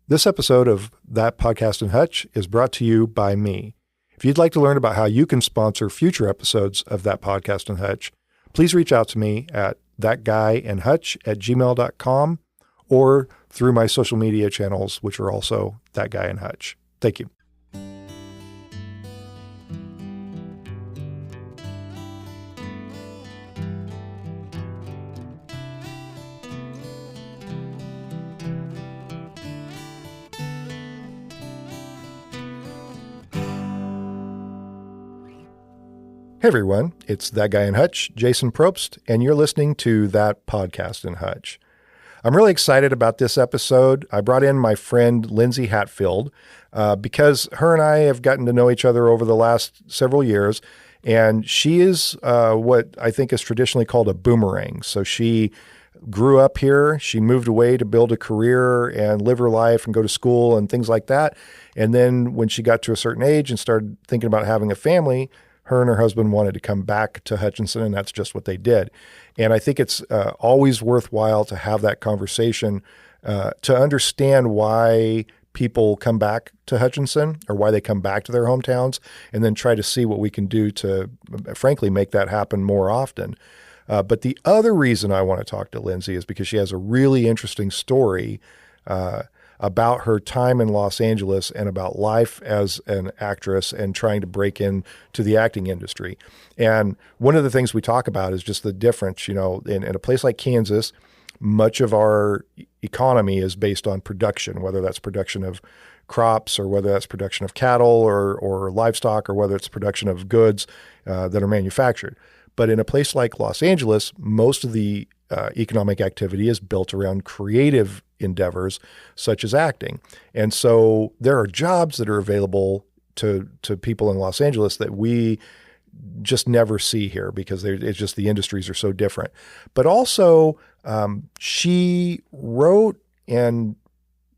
This episode of That Podcast in Hutch is brought to you by me. If you'd like to learn about how you can sponsor future episodes of That Podcast in Hutch, please reach out to me at thatguyandhutch@gmail.com or through my social media channels, which are also That Guy and Hutch. Thank you. Hey everyone, it's That Guy in Hutch, Jason Probst, and you're listening to That Podcast in Hutch. I'm really excited about this episode. I brought in my friend Lindsey Hatfield because her and I have gotten to know each other over the last several years, and she is what I think is traditionally called a boomerang. So she grew up here, she moved away to build a career and live her life and go to school and things like that. And then when she got to a certain age and started thinking about having a family, her and her husband wanted to come back to Hutchinson, and that's just what they did. And I think it's always worthwhile to have that conversation to understand why people come back to Hutchinson or why they come back to their hometowns, and then try to see what we can do to, frankly, make that happen more often. But the other reason I want to talk to Lindsey is because she has a really interesting story about her time in Los Angeles and about life as an actress and trying to break into the acting industry. And one of the things we talk about is just the difference, in a place like Kansas, much of our economy is based on production, whether that's production of crops or whether that's production of cattle or livestock or whether it's production of goods that are manufactured. But in a place like Los Angeles, most of the economic activity is built around creative endeavors such as acting. And so there are jobs that are available to people in Los Angeles that we just never see here because it's just the industries are so different. But also she wrote and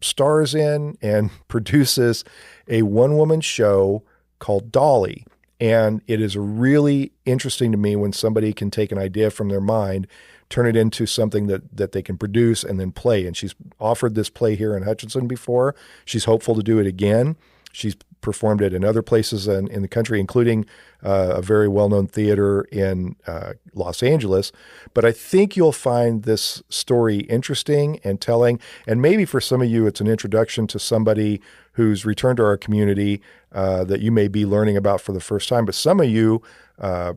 stars in and produces a one-woman show called Dolly. And it is really interesting to me when somebody can take an idea from their mind, turn it into something that they can produce and then play. And she's offered this play here in Hutchinson before. She's hopeful to do it again. She's performed it in other places in the country, including a very well-known theater in Los Angeles. But I think you'll find this story interesting and telling. And maybe for some of you, it's an introduction to somebody who's returned to our community that you may be learning about for the first time. But some of you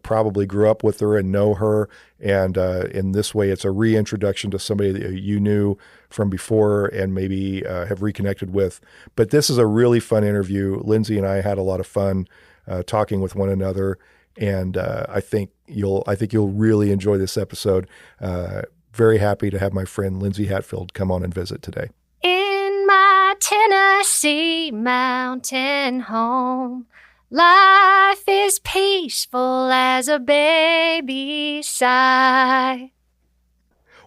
probably grew up with her and know her. And in this way, it's a reintroduction to somebody that you knew from before and maybe have reconnected with. But this is a really fun interview. Lindsey and I had a lot of fun talking with one another. And I think you'll really enjoy this episode. Very happy to have my friend Lindsey Hatfield come on and visit today. In my Tennessee mountain home, life is peaceful as a baby sigh.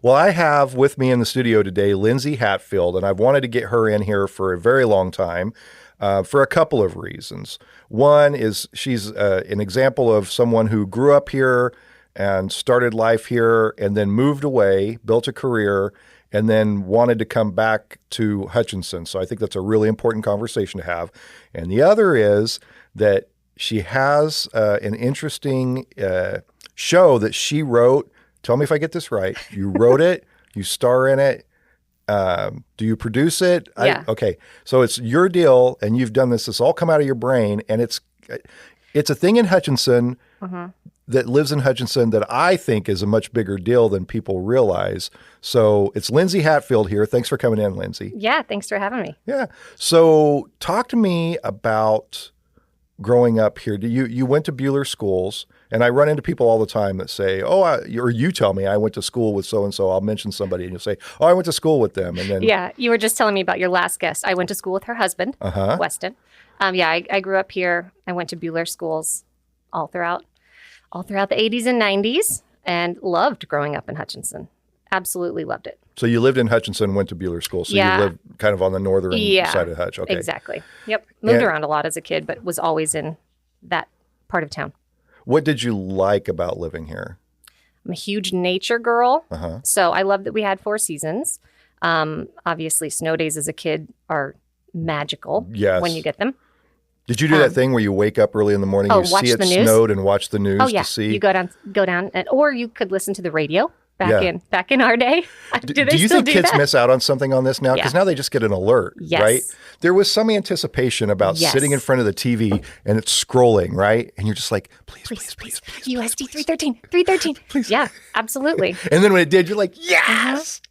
Well, I have with me in the studio today Lindsey Hatfield, and I've wanted to get her in here for a very long time for a couple of reasons. One is she's an example of someone who grew up here and started life here and then moved away, built a career, and then wanted to come back to Hutchinson. So I think that's a really important conversation to have. And the other is that she has an interesting show that she wrote. Tell me if I get this right. You wrote it, you star in it. Do you produce it? Yeah. Okay. So it's your deal, and you've done this. It's all come out of your brain, and it's a thing in Hutchinson that lives in Hutchinson that I think is a much bigger deal than people realize. So it's Lindsey Hatfield here. Thanks for coming in, Lindsey. Yeah, thanks for having me. Yeah. So talk to me about growing up here. You went to Buhler schools, and I run into people all the time that say, or you tell me I went to school with so-and-so. I'll mention somebody, and you'll say, I went to school with them. And then Yeah, you were just telling me about your last guest. I went to school with her husband, Weston. I grew up here. I went to Buhler schools all throughout the 80s and 90s and loved growing up in Hutchinson. Absolutely loved it. So you lived in Hutchinson and went to Buhler school. So you lived kind of on the northern side of Hutch. Okay. Exactly. Yep. Moved around a lot as a kid, but was always in that part of town. What did you like about living here? I'm a huge nature girl. So I love that we had 4 seasons. Obviously, snow days as a kid are magical Yes. when you get them. Did you do that thing where you wake up early in the morning, you see it snowed, and watch the news to see? You go down, or you could listen to the radio back in our day. Do you think kids miss out on something on this now? Because now they just get an alert, right? There was some anticipation about sitting in front of the TV and it's scrolling, right? And you're just like, please. USD 313. Please. Yeah, absolutely. And then when it did, you're like, yes.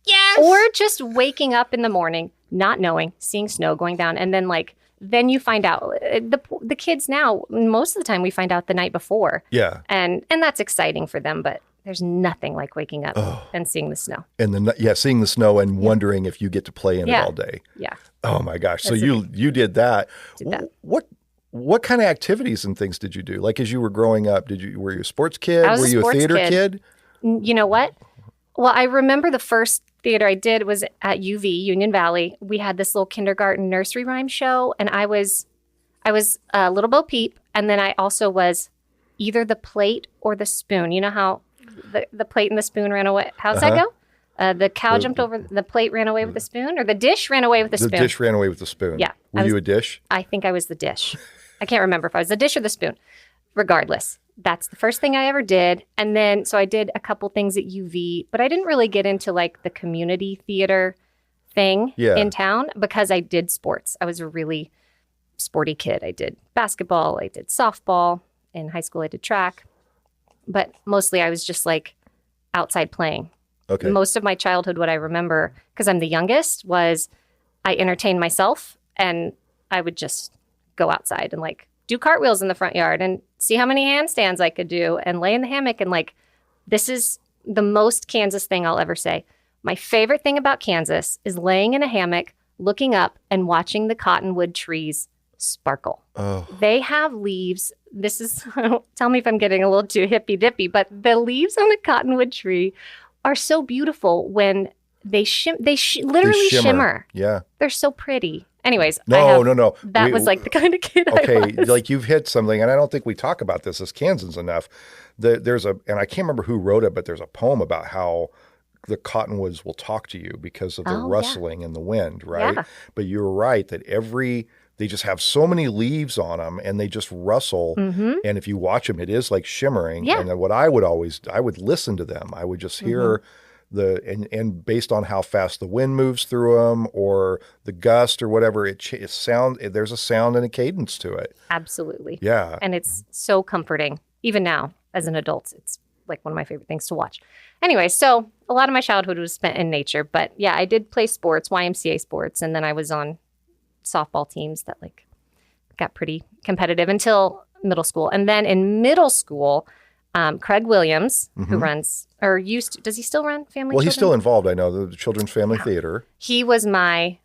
Or just waking up in the morning, not knowing, seeing snow going down, and then then you find out. The kids now, most of the time we find out the night before. Yeah. And that's exciting for them, but there's nothing like waking up and seeing the snow. And then seeing the snow and wondering if you get to play in it all day. Yeah. Oh my gosh. So you did that. What kind of activities and things did you do? Like as you were growing up, were you a sports kid? Were you a theater kid? You know what? Well, I remember the first theater I did was at UV, Union Valley. We had this little kindergarten nursery rhyme show, and I was Little Bo Peep, and then I also was either the plate or the spoon. You know how the plate and the spoon ran away? How's that go? The cow jumped over the plate, ran away with the spoon, or the dish ran away with the spoon? The dish ran away with the spoon. Yeah. Were you a dish? I think I was the dish. I can't remember if I was the dish or the spoon. Regardless, that's the first thing I ever did. And then, so I did a couple things at UV, but I didn't really get into the community theater thing in town because I did sports. I was a really sporty kid. I did basketball. I did softball. In high school, I did track. But mostly I was just outside playing. Okay. Most of my childhood, what I remember, because I'm the youngest, was I entertained myself and I would just go outside and do cartwheels in the front yard and see how many handstands I could do and lay in the hammock. And this is the most Kansas thing I'll ever say. My favorite thing about Kansas is laying in a hammock, looking up and watching the cottonwood trees sparkle. Oh. They have leaves. This is, tell me if I'm getting a little too hippy dippy, but the leaves on a cottonwood tree are so beautiful when they literally shimmer. Yeah. They're so pretty. Anyways, no. That was the kind of kid I was. Okay, you've hit something, and I don't think we talk about this as Kansans enough. There's and I can't remember who wrote it, but there's a poem about how the cottonwoods will talk to you because of the rustling and the wind, right? Yeah. But you're right that they just have so many leaves on them, and they just rustle. Mm-hmm. And if you watch them, it is shimmering. Yeah. And then what I would listen to them. I would just hear and based on how fast the wind moves through them or the gust or whatever, there's a sound and a cadence to it. Absolutely. Yeah. And it's so comforting. Even now, as an adult, it's one of my favorite things to watch. Anyway, so a lot of my childhood was spent in nature. But yeah, I did play sports, YMCA sports, and then I was on softball teams that got pretty competitive until middle school. And then in middle school, Craig Williams, who runs or used to, does he still run Family Children? He's still involved. I know the Children's Family Theater. He was my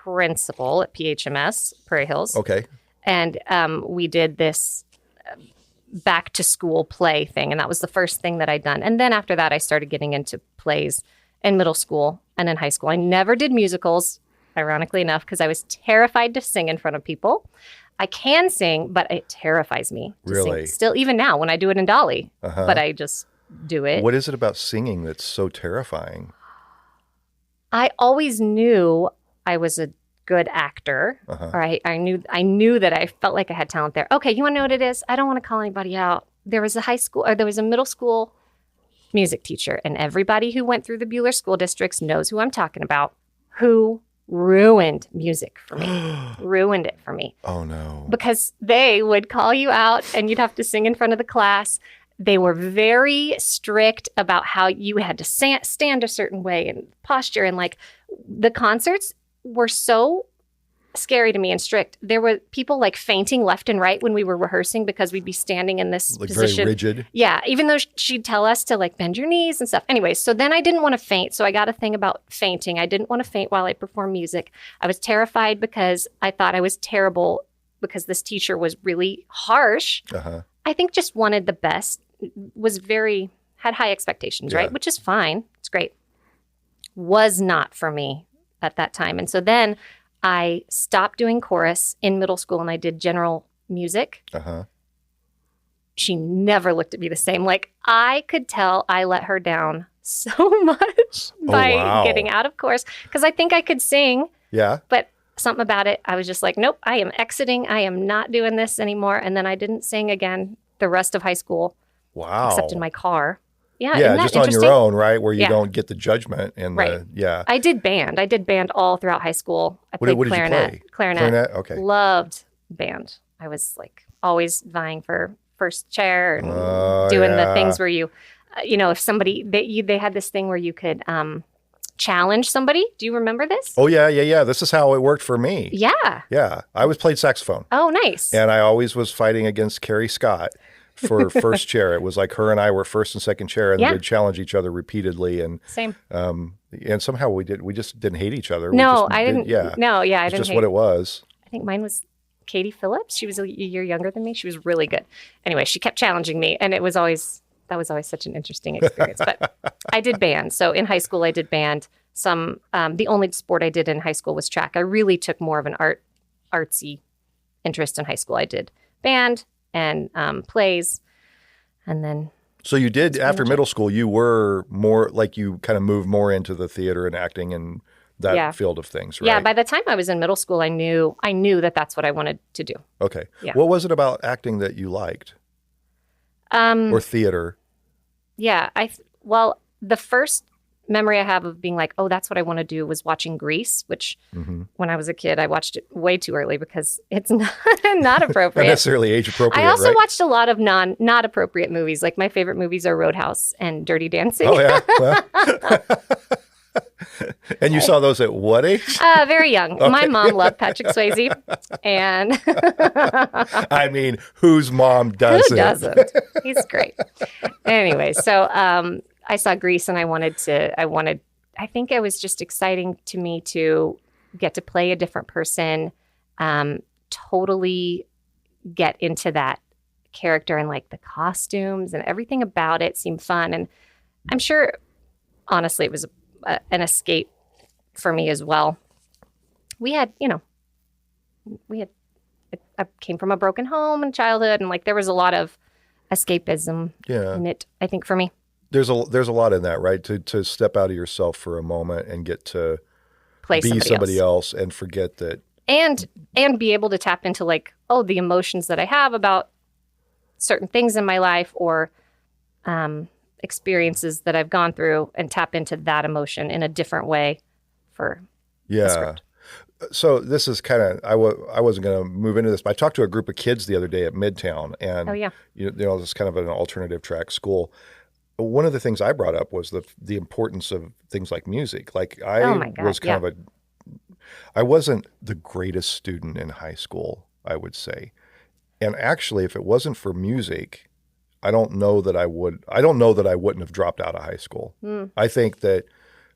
principal at PHMS, Prairie Hills. Okay. And we did this back to school play thing. And that was the first thing that I'd done. And then after that, I started getting into plays in middle school and in high school. I never did musicals, ironically enough, because I was terrified to sing in front of people. I can sing, but it terrifies me to sing. Still, even now when I do it in Dolly, but I just do it. What is it about singing that's so terrifying? I always knew I was a good actor. Or I knew that I felt like I had talent there. Okay, you want to know what it is? I don't want to call anybody out. There was a middle school music teacher, and everybody who went through the Buhler school districts knows who I'm talking about, who ruined music for me. Ruined it for me. Oh, no. Because they would call you out and you'd have to sing in front of the class. They were very strict about how you had to stand a certain way and posture. And the concerts were so scary to me and strict. There were people fainting left and right when we were rehearsing because we'd be standing in this position. Very rigid. Yeah, even though she'd tell us to bend your knees and stuff. Anyway, so then I didn't want to faint. So I got a thing about fainting. I didn't want to faint while I performed music. I was terrified because I thought I was terrible because this teacher was really harsh. I think just wanted the best, had high expectations, right? Which is fine. It's great. Was not for me at that time. And so then I stopped doing chorus in middle school and I did general music. She never looked at me the same. I could tell I let her down so much by getting out of course because I think I could sing. Yeah. But something about it, I was just like, nope, I am exiting. I am not doing this anymore. And then I didn't sing again the rest of high school. Wow. Except in my car. Yeah. Yeah, just on your own, right? Where you don't get the judgment and right. I did band. I did band all throughout high school. I played clarinet. Did you play? Clarinet. Okay. Loved band. I was like always vying for first chair and doing the things where you, if somebody, they had this thing where you could challenge somebody. Do you remember this? Oh, yeah. This is how it worked for me. Yeah. Yeah. I played saxophone. Oh, nice. And I always was fighting against Carrie Scott for first chair. It was like her and I were first and second chair, and we'd challenge each other repeatedly. And same. And somehow we just didn't hate each other. No, I didn't. Yeah. No, yeah, I didn't. Just what it was. I think mine was Katie Phillips. She was a year younger than me. She was really good. Anyway, she kept challenging me, and that was always such an interesting experience. But I did band. So in high school, I did band. The only sport I did in high school was track. I really took more of an artsy interest in high school. I did band and plays, and then. So you did after middle school. You were more like you kind of moved more into the theater and acting and that field of things, right? Yeah. By the time I was in middle school, I knew that that's what I wanted to do. Okay. Yeah. What was it about acting that you liked? Or theater? Yeah. The first memory I have of being like, oh, that's what I want to do was watching Grease, which when I was a kid, I watched it way too early because it's not appropriate. Not necessarily age appropriate. I also watched a lot of not appropriate movies. Like my favorite movies are Roadhouse and Dirty Dancing. Oh, yeah. Well. And you saw those at what age? Very young. Okay. My mom loved Patrick Swayze. And I mean, whose mom doesn't? Who doesn't? He's great. Anyway, so I saw Grease and I think it was just exciting to me to get to play a different person, totally get into that character and like the costumes and everything about it seemed fun. And I'm sure, honestly, it was an escape for me as well. I came from a broken home in childhood, and like there was a lot of escapism in it, I think, for me. There's a lot in that, right? To step out of yourself for a moment and get to be somebody else and forget that. And be able to tap into like, oh, the emotions that I have about certain things in my life or experiences that I've gone through and tap into that emotion in a different way for the script. So this is kind of, I wasn't going to move into this, but I talked to a group of kids the other day at Midtown, and it's kind of an alternative track school. One of the things I brought up was the importance of things like music. Like I I wasn't the greatest student in high school, I would say. And actually, if it wasn't for music, I don't know that I wouldn't have dropped out of high school. I think that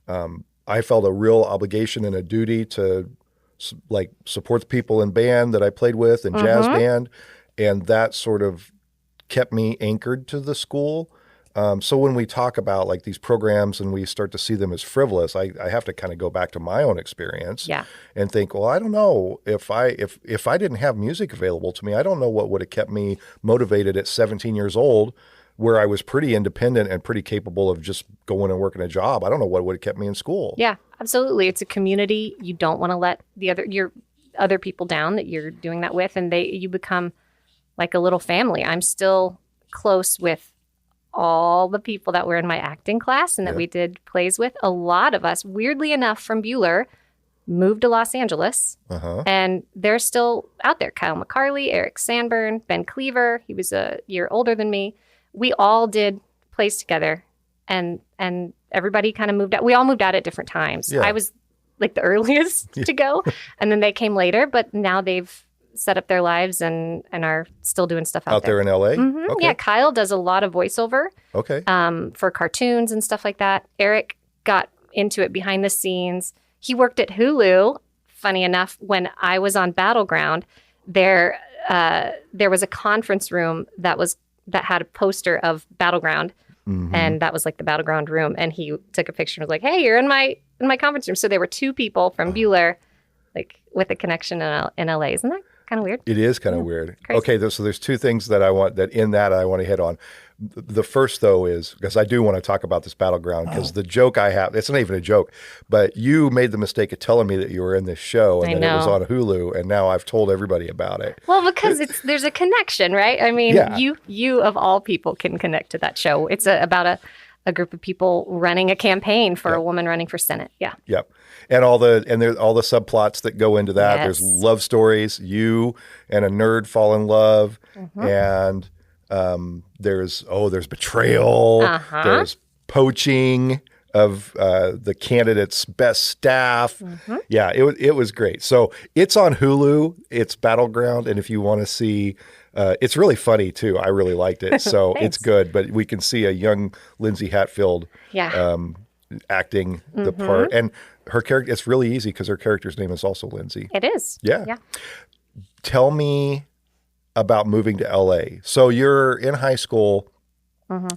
I felt a real obligation and a duty to like support the people in band that I played with and jazz band, and that sort of kept me anchored to the school. So when we talk about like these programs and we start to see them as frivolous, I have to kind of go back to my own experience and think, well, I don't know if I didn't have music available to me, I don't know what would have kept me motivated at 17 years old, where I was pretty independent and pretty capable of just going and working a job. I don't know what would have kept me in school. Yeah, absolutely. It's a community. You don't want to let your other people down that you're doing that with, and you become like a little family. I'm still close with all the people that were in my acting class and that we did plays with. A lot of us, weirdly enough, from Buhler, moved to Los Angeles, and they're still out there. Kyle McCarley, Eric Sanborn, Ben Cleaver. He was a year older than me. We all did plays together, and everybody kind of moved out. We all moved out at different times. I was like the earliest to go, and then they came later, but now they've set up their lives and are still doing stuff out there in LA. Okay. Yeah, Kyle does a lot of voiceover. For cartoons and stuff like that. Eric got into it behind the scenes. He worked at Hulu. Funny enough, when I was on Battleground, there was a conference room that had a poster of Battleground, and that was like the Battleground room. And he took a picture and was like, "Hey, you're in my conference room." So there were two people from Buhler, like with a connection in LA. Isn't that Kind of weird. It is kind of weird. Crazy. Okay, so there's two things that I want to hit on. The first, though, is because I do want to talk about this battleground, because the joke I have, it's not even a joke, but you made the mistake of telling me that you were in this show and that it was on Hulu, and now I've told everybody about it. Well, because there's a connection, right? I mean, you of all people can connect to that show. It's about a group of people running a campaign for a woman running for Senate. Yeah. Yep. And there's all the subplots that go into that. Yes. There's love stories. You and a nerd fall in love, and there's betrayal. There's poaching of the candidate's best staff. Yeah, it was great. So it's on Hulu. It's Battleground, and if you want to see, it's really funny too. I really liked it, so it's good. But we can see a young Lindsey Hatfield acting the part, and her character. It's really easy because her character's name is also Lindsey. It is. Yeah. Tell me about moving to LA. So you're in high school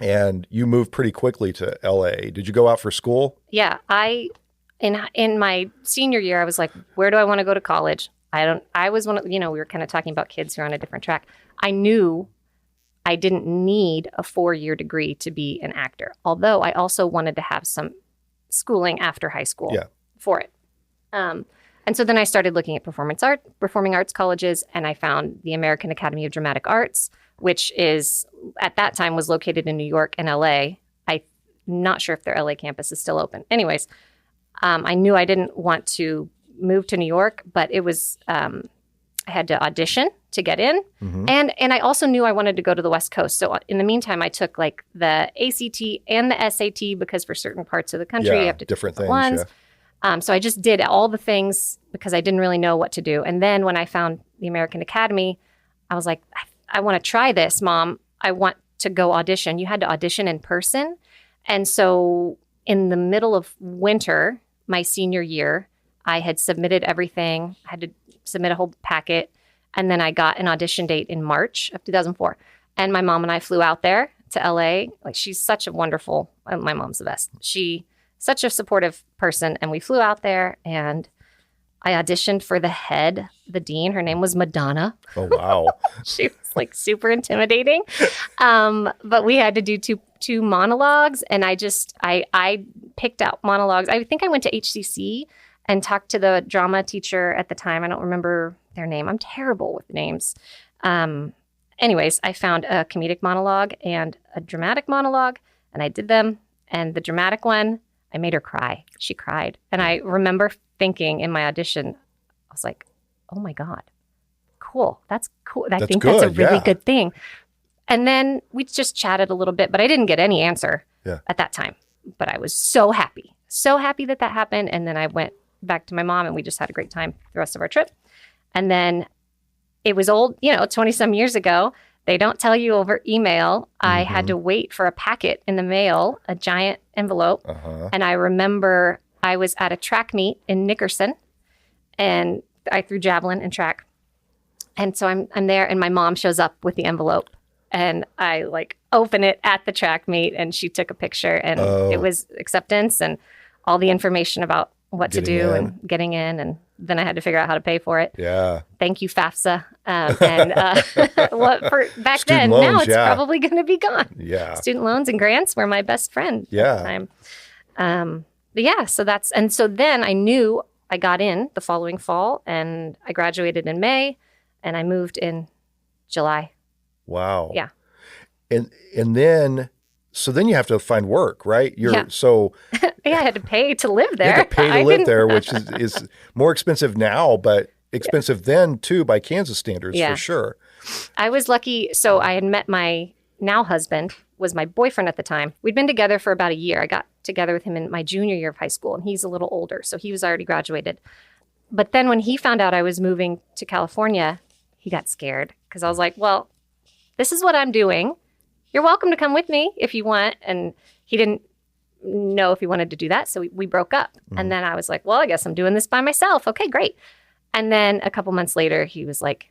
and you moved pretty quickly to LA. Did you go out for school? Yeah. In my senior year, I was like, where do I want to go to college? I was one of, we were kind of talking about kids who are on a different track. I knew I didn't need a 4-year degree to be an actor, although I also wanted to have some schooling after high school for it. And so then I started looking at performing arts colleges, and I found the American Academy of Dramatic Arts, which is, at that time, was located in New York and LA. I'm not sure if their LA campus is still open. Anyways, I knew I didn't want to move to New York, but it was, I had to audition to get in. And I also knew I wanted to go to the West Coast. So in the meantime, I took like the ACT and the SAT, because for certain parts of the country, you have to take different things. Ones. So I just did all the things because I didn't really know what to do. And then when I found the American Academy, I was like, I want to try this, Mom. I want to go audition. You had to audition in person. And so in the middle of winter, my senior year, I had submitted everything. I had to submit a whole packet. And then I got an audition date in March of 2004. And my mom and I flew out there to LA. Like, she's such a wonderful, my mom's the best. Such a supportive person. And we flew out there, and I auditioned for the dean. Her name was Madonna. Oh, wow. She was like super intimidating. But we had to do two monologues. And I picked out monologues. I think I went to HCC and talked to the drama teacher at the time. I don't remember their name. I'm terrible with names. Anyways, I found a comedic monologue and a dramatic monologue, and I did them. And the dramatic one, I made her cry. She cried. And I remember thinking in my audition, I was like, oh my God, cool. That's cool. I think that's a really good thing. And then we just chatted a little bit, but I didn't get any answer at that time. But I was so happy that happened. And then I went back to my mom, and we just had a great time the rest of our trip. And then it was 20 some years ago. They don't tell you over email. I had to wait for a packet in the mail, a giant envelope. And I remember I was at a track meet in Nickerson, and I threw javelin and track. And so I'm there, and my mom shows up with the envelope, and I open it at the track meet, and she took a picture, and it was acceptance and all the information about what to do and getting in. And then I had to figure out how to pay for it. Yeah. Thank you, FAFSA. Back then, loans, now it's probably going to be gone. Yeah. Student loans and grants were my best friend at the time. But yeah, so then I knew I got in the following fall, and I graduated in May, and I moved in July. Wow. Yeah. And then, so then you have to find work, right? So I had to pay to live there. You had to pay to live there, which is more expensive now, but expensive then too by Kansas standards for sure. I was lucky. So I had met my now husband, was my boyfriend at the time. We'd been together for about a year. I got together with him in my junior year of high school, and he's a little older, so he was already graduated. But then when he found out I was moving to California, he got scared, because I was like, well, this is what I'm doing. You're welcome to come with me if you want. And he didn't know if he wanted to do that, so we broke up. And then I was like, well, I guess I'm doing this by myself. Okay, great. And then a couple months later, he was like,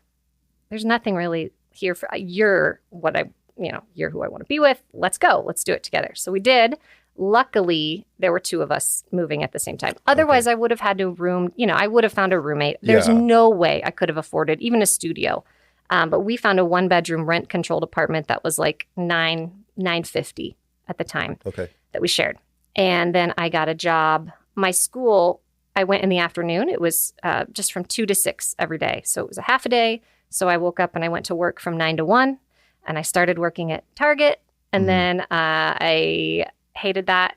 there's nothing really here for you're who I want to be with. Let's go. Let's do it together. So we did. Luckily, there were two of us moving at the same time. Otherwise, I would have had to I would have found a roommate. There's no way I could have afforded even a studio. But we found a 1-bedroom rent-controlled apartment that was like $950 at the time that we shared. And then I got a job. My school, I went in the afternoon. It was just from 2 to 6 every day. So it was a half a day. So I woke up and I went to work from 9 to 1. And I started working at Target. And then I hated that.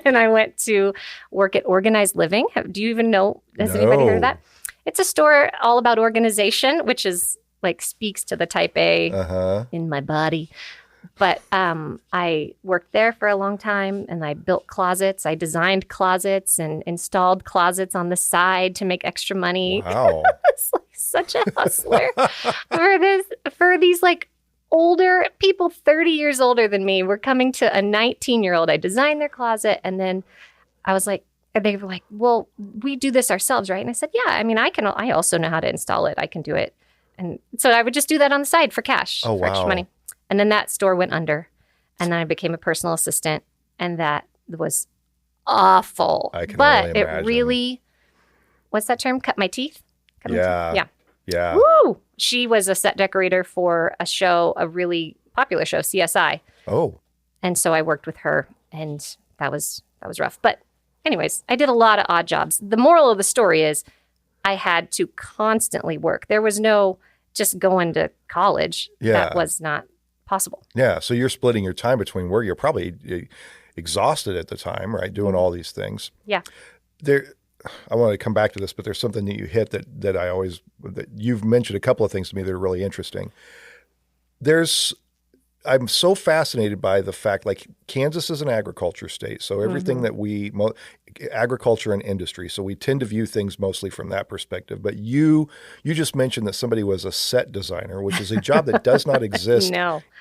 And I went to work at Organized Living. Do you even know? Has anybody heard of that? It's a store all about organization, which is like speaks to the type A in my body. But I worked there for a long time and I built closets. I designed closets and installed closets on the side to make extra money. Wow. It's like such a hustler for these like older people, 30 years older than me. We're coming to a 19-year-old. I designed their closet. And then I was like, they were like, well, we do this ourselves, right? And I said, yeah, I mean, I also know how to install it. I can do it. And so I would just do that on the side for cash, for extra money. And then that store went under. And then I became a personal assistant. And that was awful. But it really, what's that term? Cut my teeth? Yeah. Woo! She was a set decorator for a show, a really popular show, CSI. Oh. And so I worked with her, and that was rough. But anyways, I did a lot of odd jobs. The moral of the story is I had to constantly work. There was no just going to college. That was not possible. Yeah. So you're splitting your time between work. You're probably exhausted at the time, right? Doing all these things. Yeah. I want to come back to this, but there's something that you hit that you've mentioned a couple of things to me that are really interesting. I'm so fascinated by the fact, like Kansas is an agriculture state. So everything that agriculture and industry. So we tend to view things mostly from that perspective. But you just mentioned that somebody was a set designer, which is a job that does not exist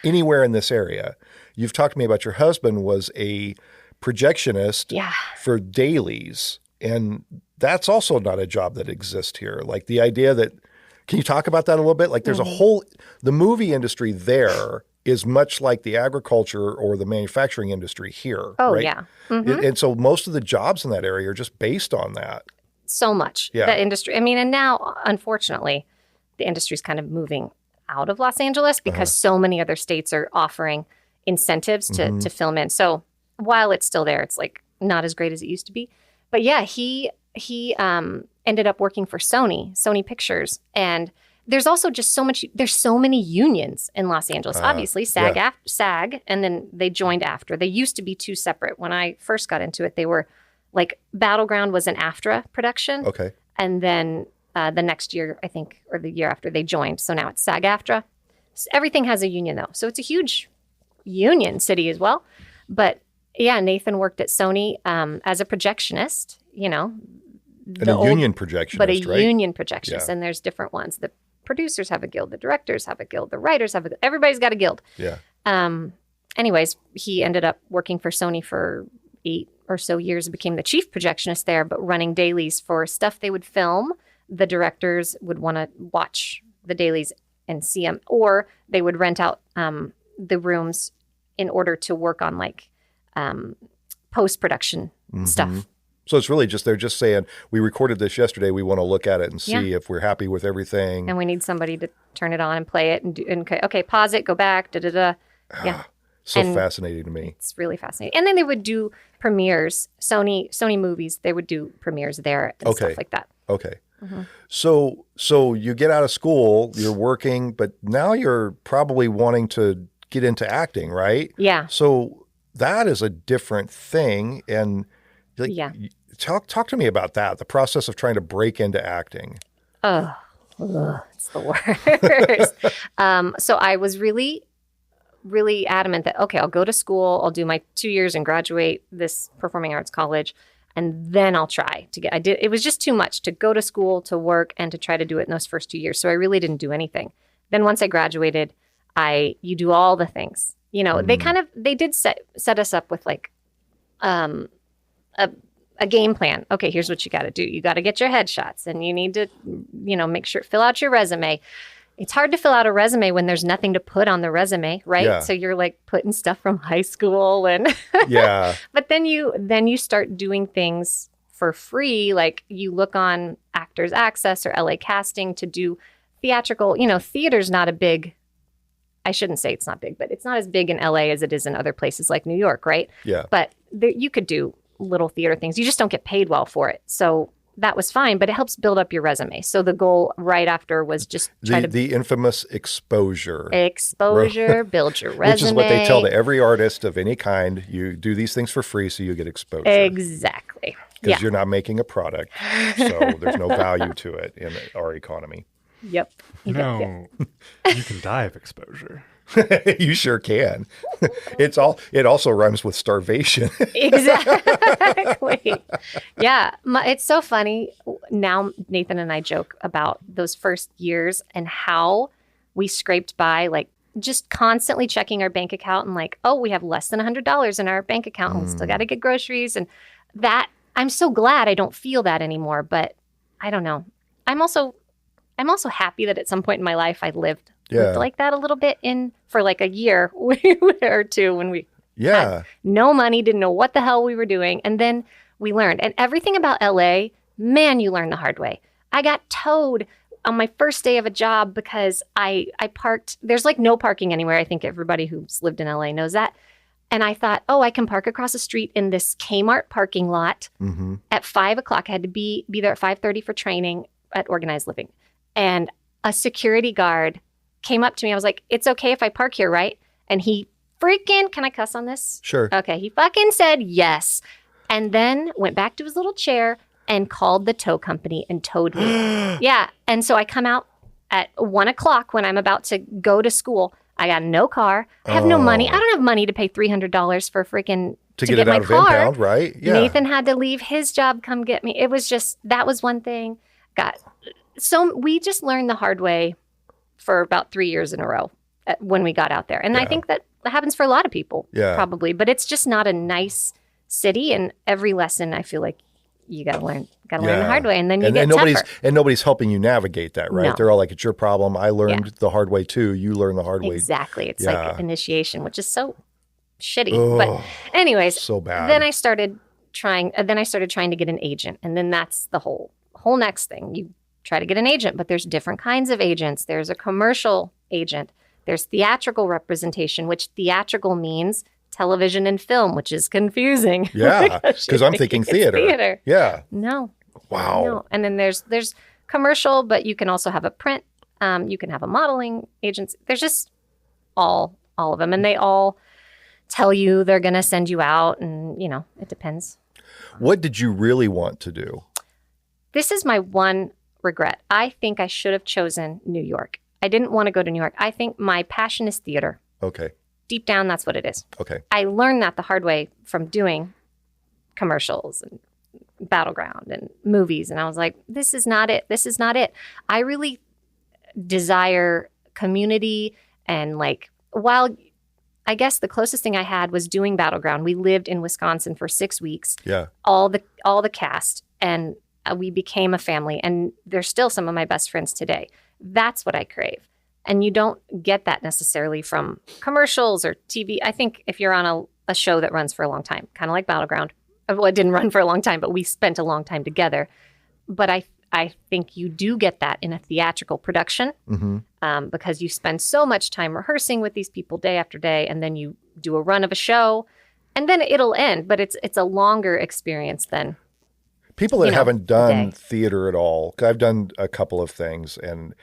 anywhere in this area. You've talked to me about your husband was a projectionist for dailies. And that's also not a job that exists here. Like the idea that, can you talk about that a little bit? Like there's the movie industry there is much like the agriculture or the manufacturing industry here. Oh, right? Yeah. And so most of the jobs in that area are just based on that. So much. Yeah. The industry. I mean, and now, unfortunately, the industry is kind of moving out of Los Angeles because so many other states are offering incentives to film in. So while it's still there, it's like not as great as it used to be. But yeah, he ended up working for Sony Pictures. And there's also just there's so many unions in Los Angeles. Obviously, SAG, and then they joined after. They used to be two separate. When I first got into it, they were like Battleground was an AFTRA production. Okay. And then the next year, I think, or the year after, they joined. So now it's SAG-AFTRA. So everything has a union, though. So it's a huge union city as well. But yeah, Nathan worked at Sony as a projectionist, And a union projectionist, but a right? union projectionist. Yeah. And there's different ones. The producers have a guild. The directors have a guild. The writers have a guild. Everybody's got a guild. Yeah. Anyways, he ended up working for Sony for 8 or so years, became the chief projectionist there, but running dailies for stuff they would film. The directors would want to watch the dailies and see them, or they would rent out the rooms in order to work on like post-production stuff. So it's really just, they're just saying, we recorded this yesterday. We want to look at it and see if we're happy with everything. And we need somebody to turn it on and play it and okay, pause it, go back, da-da-da. Yeah. So fascinating to me. It's really fascinating. And then they would do premieres, Sony movies. They would do premieres there and stuff like that. Okay. So you get out of school, you're working, but now you're probably wanting to get into acting, right? Yeah. So that is a different thing. And talk to me about that, the process of trying to break into acting. It's the worst. So I was really, really adamant that, okay, I'll go to school, I'll do my 2 years and graduate this performing arts college, and then I'll try to it was just too much to go to school, to work, and to try to do it in those first 2 years. So I really didn't do anything. Then once I graduated, you do all the things. They did set us up with like a game plan. Okay, here's what you got to do. You got to get your headshots, and you need to, make sure, fill out your resume. it's hard to fill out a resume when there's nothing to put on the resume, right? Yeah. So you're like putting stuff from high school and Yeah. But then you start doing things for free. Like you look on Actors Access or LA Casting to do theatrical, theater's not a big, I shouldn't say it's not big, but it's not as big in LA as it is in other places like New York, right? Yeah. But you could do little theater things. You just don't get paid well for it. So that was fine, but it helps build up your resume. So the goal right after was just the infamous exposure. Build your resume. Which is what they tell to every artist of any kind. You do these things for free so you get exposure. Exactly. Because you're not making a product, so there's no value to it in our economy. Yep. You can die of exposure. You sure can. It also rhymes with starvation. Exactly. Yeah. It's so funny. Now Nathan and I joke about those first years and how we scraped by, like just constantly checking our bank account and like, oh, we have less than $100 in our bank account and we still got to get groceries. And that, I'm so glad I don't feel that anymore, but I don't know. I'm also happy that at some point in my life I lived like that a little bit for like a year or two when we had no money, didn't know what the hell we were doing. And then we learned. And everything about LA, man, you learn the hard way. I got towed on my first day of a job because I parked. There's like no parking anywhere. I think everybody who's lived in LA knows that. And I thought, I can park across the street in this Kmart parking lot at 5:00. I had to be there at 5:30 for training at Organized Living. And a security guard came up to me. I was like, it's okay if I park here, right? And he can I cuss on this? Sure. Okay. He fucking said yes. And then went back to his little chair and called the tow company and towed me. Yeah. And so I come out at 1:00 when I'm about to go to school. I got no car. I have no money. I don't have money to pay $300 for freaking to get it out of impound, right? Yeah. Nathan had to leave his job, come get me. It was just, that was one thing. So we just learned the hard way for about 3 years in a row when we got out there. And I think that happens for a lot of people, probably. But it's just not a nice city. And every lesson, I feel like you got to learn the hard way. And then you get tougher. And nobody's helping you navigate that, right? No. They're all like, it's your problem. I learned the hard way too. You learn the hard way. Exactly. It's like initiation, which is so shitty. Oh, but anyways, so bad. Then I started trying to get an agent. And then that's the whole next thing. You try to get an agent, but there's different kinds of agents. There's a commercial agent. There's theatrical representation, which theatrical means television and film, which is confusing. Yeah, because I'm thinking theater. Yeah. No. Wow. No. And then there's commercial, but you can also have a print. You can have a modeling agency. There's just all of them, and they all tell you they're going to send you out, and it depends. What did you really want to do? This is my one regret. I think I should have chosen New York. I didn't want to go to New York. I think my passion is theater. Okay. Deep down, that's what it is. Okay. I learned that the hard way from doing commercials and Battleground and movies. And I was like, this is not it. This is not it. I really desire community. And while I guess the closest thing I had was doing Battleground. We lived in Wisconsin for 6 weeks. Yeah. All the cast. And we became a family, and they're still some of my best friends today. That's what I crave. And you don't get that necessarily from commercials or TV. I think if you're on a show that runs for a long time, kind of like Battleground. Well, it didn't run for a long time, but we spent a long time together. But I think you do get that in a theatrical production because you spend so much time rehearsing with these people day after day, and then you do a run of a show, and then it'll end. But it's a longer experience than people that haven't done theater at all. 'Cause I've done a couple of things, and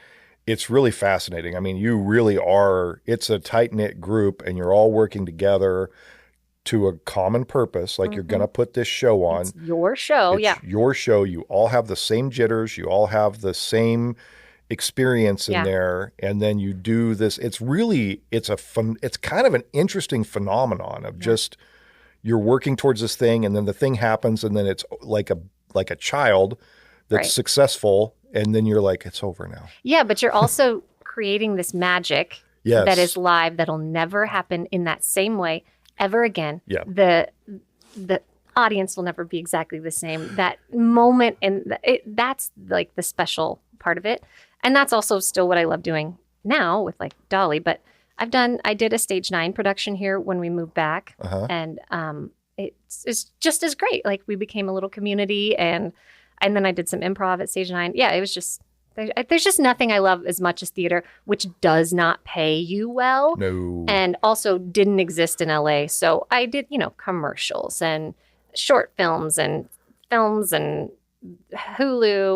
it's really fascinating. I mean, you really are. It's a tight-knit group, and you're all working together to a common purpose. Like you're going to put this show on. It's your show, It's your show. You all have the same jitters. You all have the same experience in there. And then you do this. It's kind of an interesting phenomenon of just you're working towards this thing, and then the thing happens, and then it's like a child that's successful, and then you're like, it's over now. Yeah, but you're also creating this magic that is live that'll never happen in that same way ever again. Yeah. The audience will never be exactly the same. That moment, and that's like the special part of it. And that's also still what I love doing now with like Dolly, but I did a stage 9 production here when we moved back, and it's just as great. Like we became a little community, and then I did some improv at stage 9. Yeah, it was just there's just nothing I love as much as theater, which does not pay you well, No. and also didn't exist in LA. So I did commercials and short films and Hulu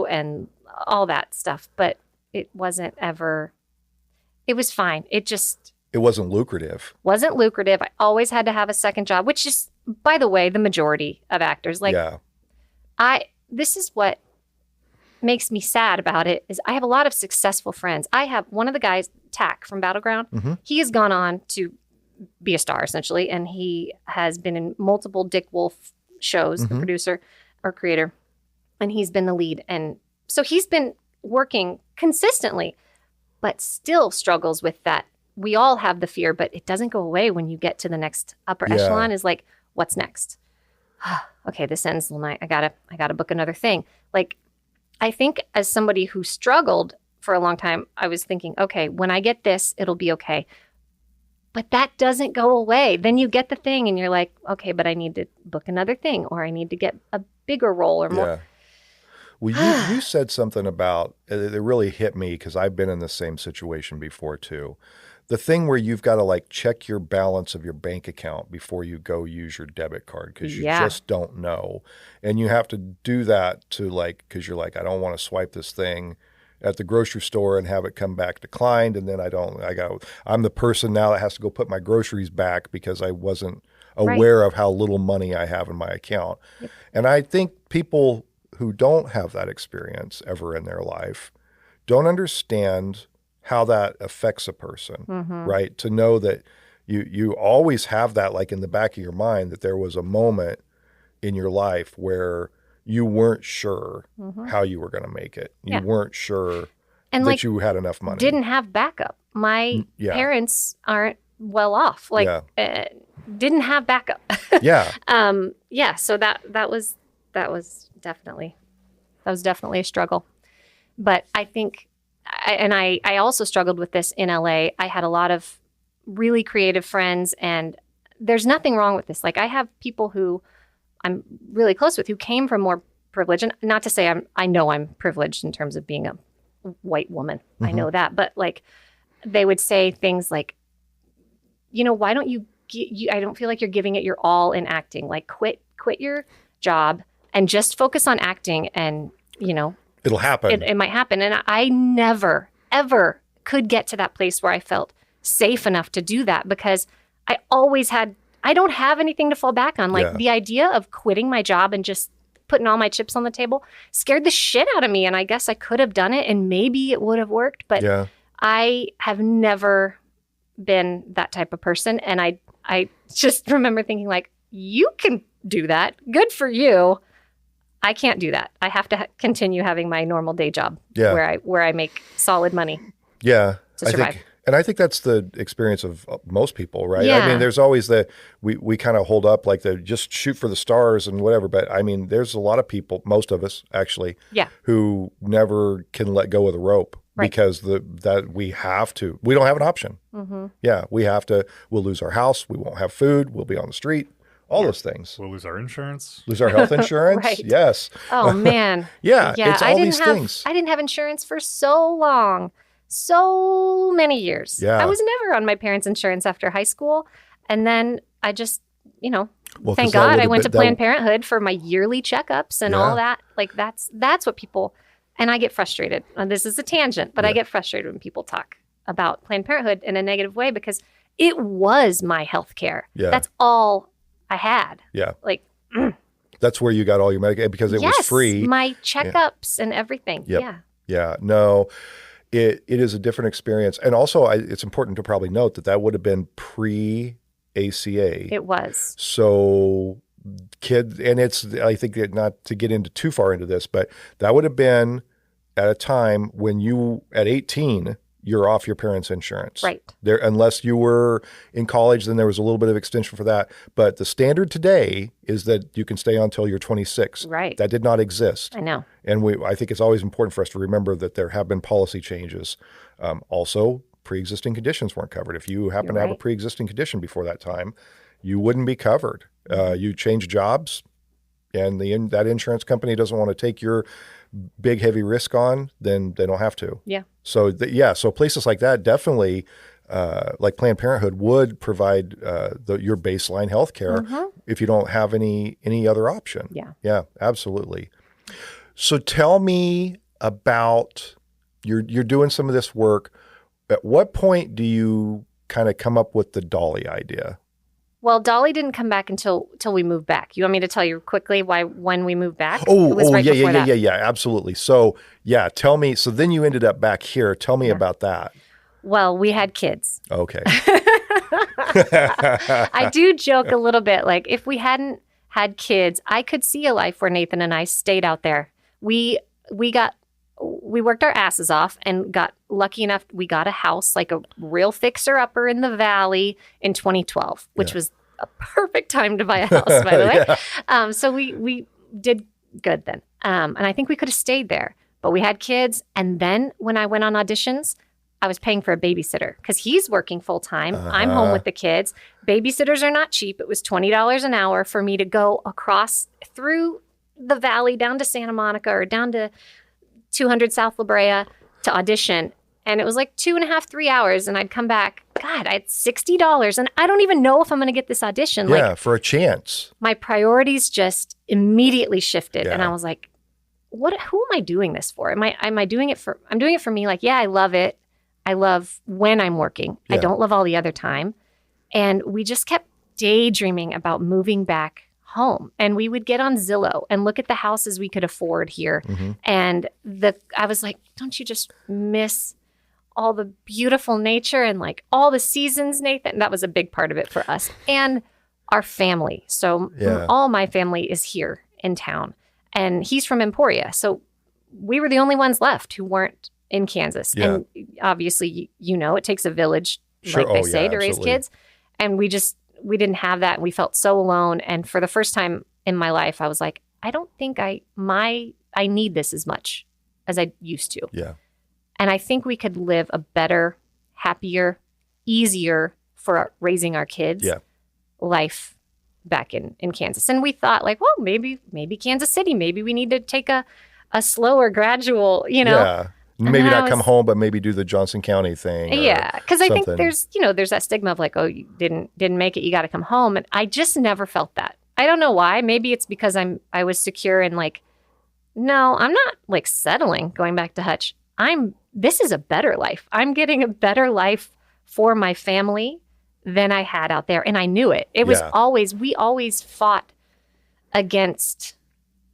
and all that stuff, but it wasn't ever. It was fine. It wasn't lucrative. Wasn't lucrative. I always had to have a second job, which is, by the way, the majority of actors. Like, this is what makes me sad about it is I have a lot of successful friends. I have one of the guys, Tack from Battleground. Mm-hmm. He has gone on to be a star essentially, and he has been in multiple Dick Wolf shows, the producer or creator, and he's been the lead. And so he's been working consistently, but still struggles with that. We all have the fear, but it doesn't go away when you get to the next upper echelon is like, what's next? Okay, this ends tonight. I gotta book another thing. Like, I think as somebody who struggled for a long time, I was thinking, okay, when I get this, it'll be okay. But that doesn't go away. Then you get the thing and you're like, okay, but I need to book another thing, or I need to get a bigger role or more. Well, you said something about, it really hit me because I've been in the same situation before too. The thing where you've got to like check your balance of your bank account before you go use your debit card because you just don't know. And you have to do that to like, because you're like, I don't want to swipe this thing at the grocery store and have it come back declined. And then I'm the person now that has to go put my groceries back because I wasn't aware of how little money I have in my account. Yep. And I think people who don't have that experience ever in their life don't understand how that affects a person, right? To know that you always have that like in the back of your mind that there was a moment in your life where you weren't sure how you were going to make it. You weren't sure that you had enough money. Didn't have backup. My parents aren't well off. Like didn't have backup. So that was definitely a struggle. But I think I also struggled with this in LA. I had a lot of really creative friends, and there's nothing wrong with this. Like I have people who I'm really close with who came from more privilege, and not to say I know I'm privileged in terms of being a white woman. I know that, but like they would say things like, why don't you I don't feel like you're giving it your all in acting. Like quit your job and just focus on acting, and it'll happen. It might happen. And I never, ever could get to that place where I felt safe enough to do that because I don't have anything to fall back on. Like the idea of quitting my job and just putting all my chips on the table scared the shit out of me. And I guess I could have done it and maybe it would have worked, but I have never been that type of person. And I just remember thinking like, you can do that. Good for you. I can't do that. I have to continue having my normal day job where I make solid money. Yeah. To survive. I think that's the experience of most people, right? Yeah. I mean, there's always we kind of hold up like the just shoot for the stars and whatever. But I mean, there's a lot of people, most of us actually, who never can let go of the rope because that we have to. We don't have an option. Mm-hmm. Yeah, we have to. We'll lose our house. We won't have food. We'll be on the street. All those things. We'll lose our insurance. Lose our health insurance? Right. Yes. Oh, man. It's all these things. I didn't have insurance for so long. So many years. Yeah. I was never on my parents' insurance after high school. And then I just, thank God I went to Planned Parenthood for my yearly checkups and all that. Like that's what people, and I get frustrated. And this is a tangent, but I get frustrated when people talk about Planned Parenthood in a negative way because it was my health care. Yeah. That's all I had. Yeah. Like, that's where you got all your Medicaid because it was free. My checkups and everything. Yep. Yeah. Yeah. No, it is a different experience. And also it's important to probably note that would have been pre-ACA. It was. So and I think that not to get into too far into this, but that would have been at a time when you, at 18, you're off your parents' insurance. Right. There, unless you were in college, then there was a little bit of extension for that. But the standard today is that you can stay on until you're 26. Right. That did not exist. I know. And I think it's always important for us to remember that there have been policy changes. Also, pre-existing conditions weren't covered. If you happen You're to have a right. pre-existing condition before that time, you wouldn't be covered. You change jobs, and that insurance company doesn't want to take your big, heavy risk on, then they don't have to. Yeah. So, so places like that definitely, like Planned Parenthood, would provide your baseline health care if you don't have any other option. Yeah. Yeah, absolutely. So tell me about, you're doing some of this work. At what point do you kind of come up with the Dolly idea? Well, Dolly didn't come back until we moved back. You want me to tell you quickly when we moved back? Oh, It was right before that. yeah, absolutely. So, yeah, tell me. So then you ended up back here. Tell me about that. Well, we had kids. Okay. I do joke a little bit. Like, if we hadn't had kids, I could see a life where Nathan and I stayed out there. We worked our asses off and got lucky enough. We got a house, like a real fixer-upper in the valley in 2012, which was a perfect time to buy a house, by the way. So we did good then. And I think we could have stayed there. But we had kids. And then when I went on auditions, I was paying for a babysitter because he's working full time. I'm home with the kids. Babysitters are not cheap. It was $20 an hour for me to go across through the valley down to Santa Monica or down to 200 South La Brea to audition. And it was like 2.5, 3 hours. And I'd come back. God, I had $60. And I don't even know if I'm going to get this audition. Yeah, for a chance. My priorities just immediately shifted. Yeah. And I was like, who am I doing this for? Am I doing it for, I'm doing it for me. Like, yeah, I love it. I love when I'm working. Yeah. I don't love all the other time. And we just kept daydreaming about moving back home. And we would get on Zillow and look at the houses we could afford here. And I was like, don't you just miss all the beautiful nature and like all the seasons, Nathan? That was a big part of it for us. And our family. So all my family is here in town. And he's from Emporia. So we were the only ones left who weren't in Kansas. Yeah. And obviously, it takes a village, Sure. like they Oh, say, yeah, to raise absolutely. kids. And we didn't have that. And we felt so alone. And for the first time in my life, I was like, I don't think I need this as much as I used to. Yeah. And I think we could live a better, happier, easier for raising our kids life back in Kansas. And we thought like, well, maybe Kansas City, maybe we need to take a slower, gradual, Yeah. Maybe then not come home, but maybe do the Johnson County thing. Yeah, because I think something. there's that stigma of like, oh, you didn't make it, you got to come home, and I just never felt that. I don't know why. Maybe it's because I was secure and like, no, I'm not like settling going back to Hutch. This is a better life. I'm getting a better life for my family than I had out there, and I knew it. It was we always fought against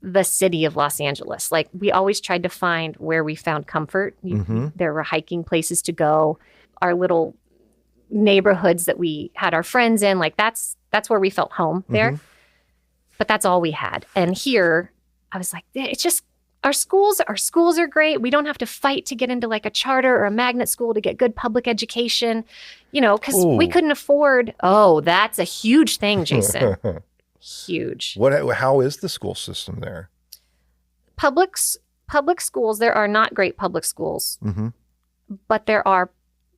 the city of Los Angeles. Like we always tried to find where we found comfort. There were hiking places to go, our little neighborhoods that we had our friends in. Like that's where we felt home there. But that's all we had. And here I was like, it's just our schools are great. We don't have to fight to get into like a charter or a magnet school to get good public education, because we couldn't afford. Oh, that's a huge thing, Jason. Huge. How is the school system there? Public schools, there are not great public schools, but there are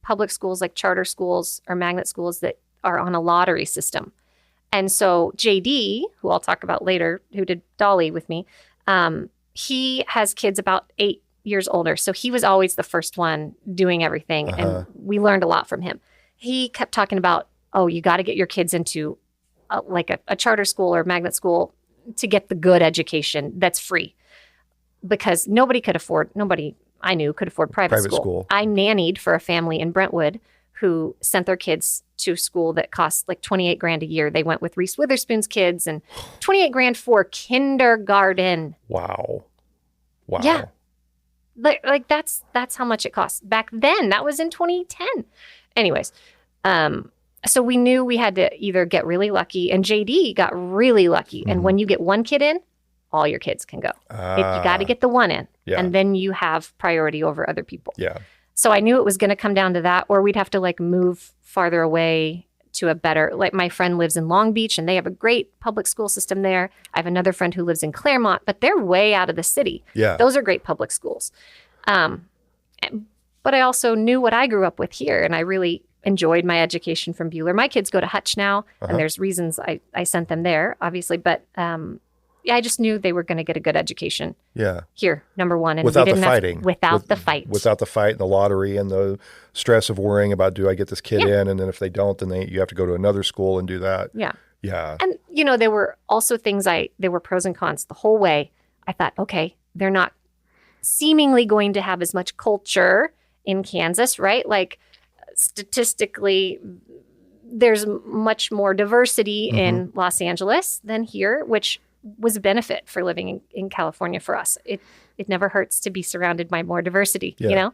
public schools like charter schools or magnet schools that are on a lottery system. And so JD, who I'll talk about later, who did Dolly with me, he has kids about 8 years older. So he was always the first one doing everything. And we learned a lot from him. He kept talking about, oh, you got to get your kids into like a charter school or magnet school to get the good education that's free, because nobody I knew could afford private school. I nannied for a family in Brentwood who sent their kids to school that cost like $28,000 a year. They went with Reese Witherspoon's kids, and $28,000 for kindergarten. Wow. Yeah. Like that's how much it costs back then. That was in 2010. Anyways, so we knew we had to either get really lucky, and JD got really lucky. And when you get one kid in, all your kids can go. You got to get the one in, and then you have priority over other people. Yeah. So I knew it was going to come down to that, or we'd have to like move farther away to a better, like my friend lives in Long Beach and they have a great public school system there. I have another friend who lives in Claremont, but they're way out of the city. Yeah. Those are great public schools. but I also knew what I grew up with here, and I really enjoyed my education from Buhler. My kids go to Hutch now, and there's reasons I sent them there, obviously, but I just knew they were going to get a good education. Yeah. Here, number one. And without the fighting. Without the fight. Without the fight and the lottery and the stress of worrying about, do I get this kid in? And then if they don't, then you have to go to another school and do that. Yeah. Yeah. And, there were also things there were pros and cons the whole way. I thought, okay, they're not seemingly going to have as much culture in Kansas, right? Like statistically, there's much more diversity in Los Angeles than here, which was a benefit for living in California for us. It never hurts to be surrounded by more diversity, So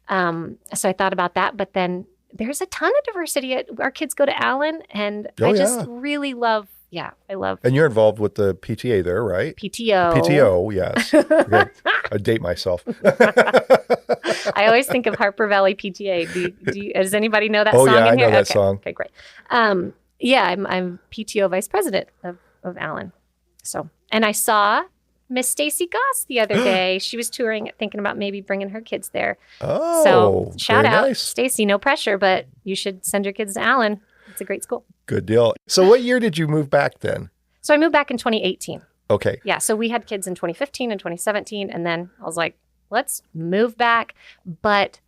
I thought about that, but then there's a ton of diversity. Our kids go to Allen, and I just really love. Yeah, I love. And you're involved with the PTA there, right? PTO, yes. Okay. I date myself. I always think of Harper Valley PTA. Does anybody know that song in here? Oh, yeah, I know that song. Okay, great. I'm PTO vice president of Allen. So, and I saw Miss Stacy Goss the other day. She was touring, thinking about maybe bringing her kids there. Oh, so shout out, nice. Stacy. No pressure, but you should send your kids to Allen. It's a great school. Good deal. So what year did you move back then? So I moved back in 2018. Okay. Yeah. So we had kids in 2015 and 2017. And then I was like, let's move back, but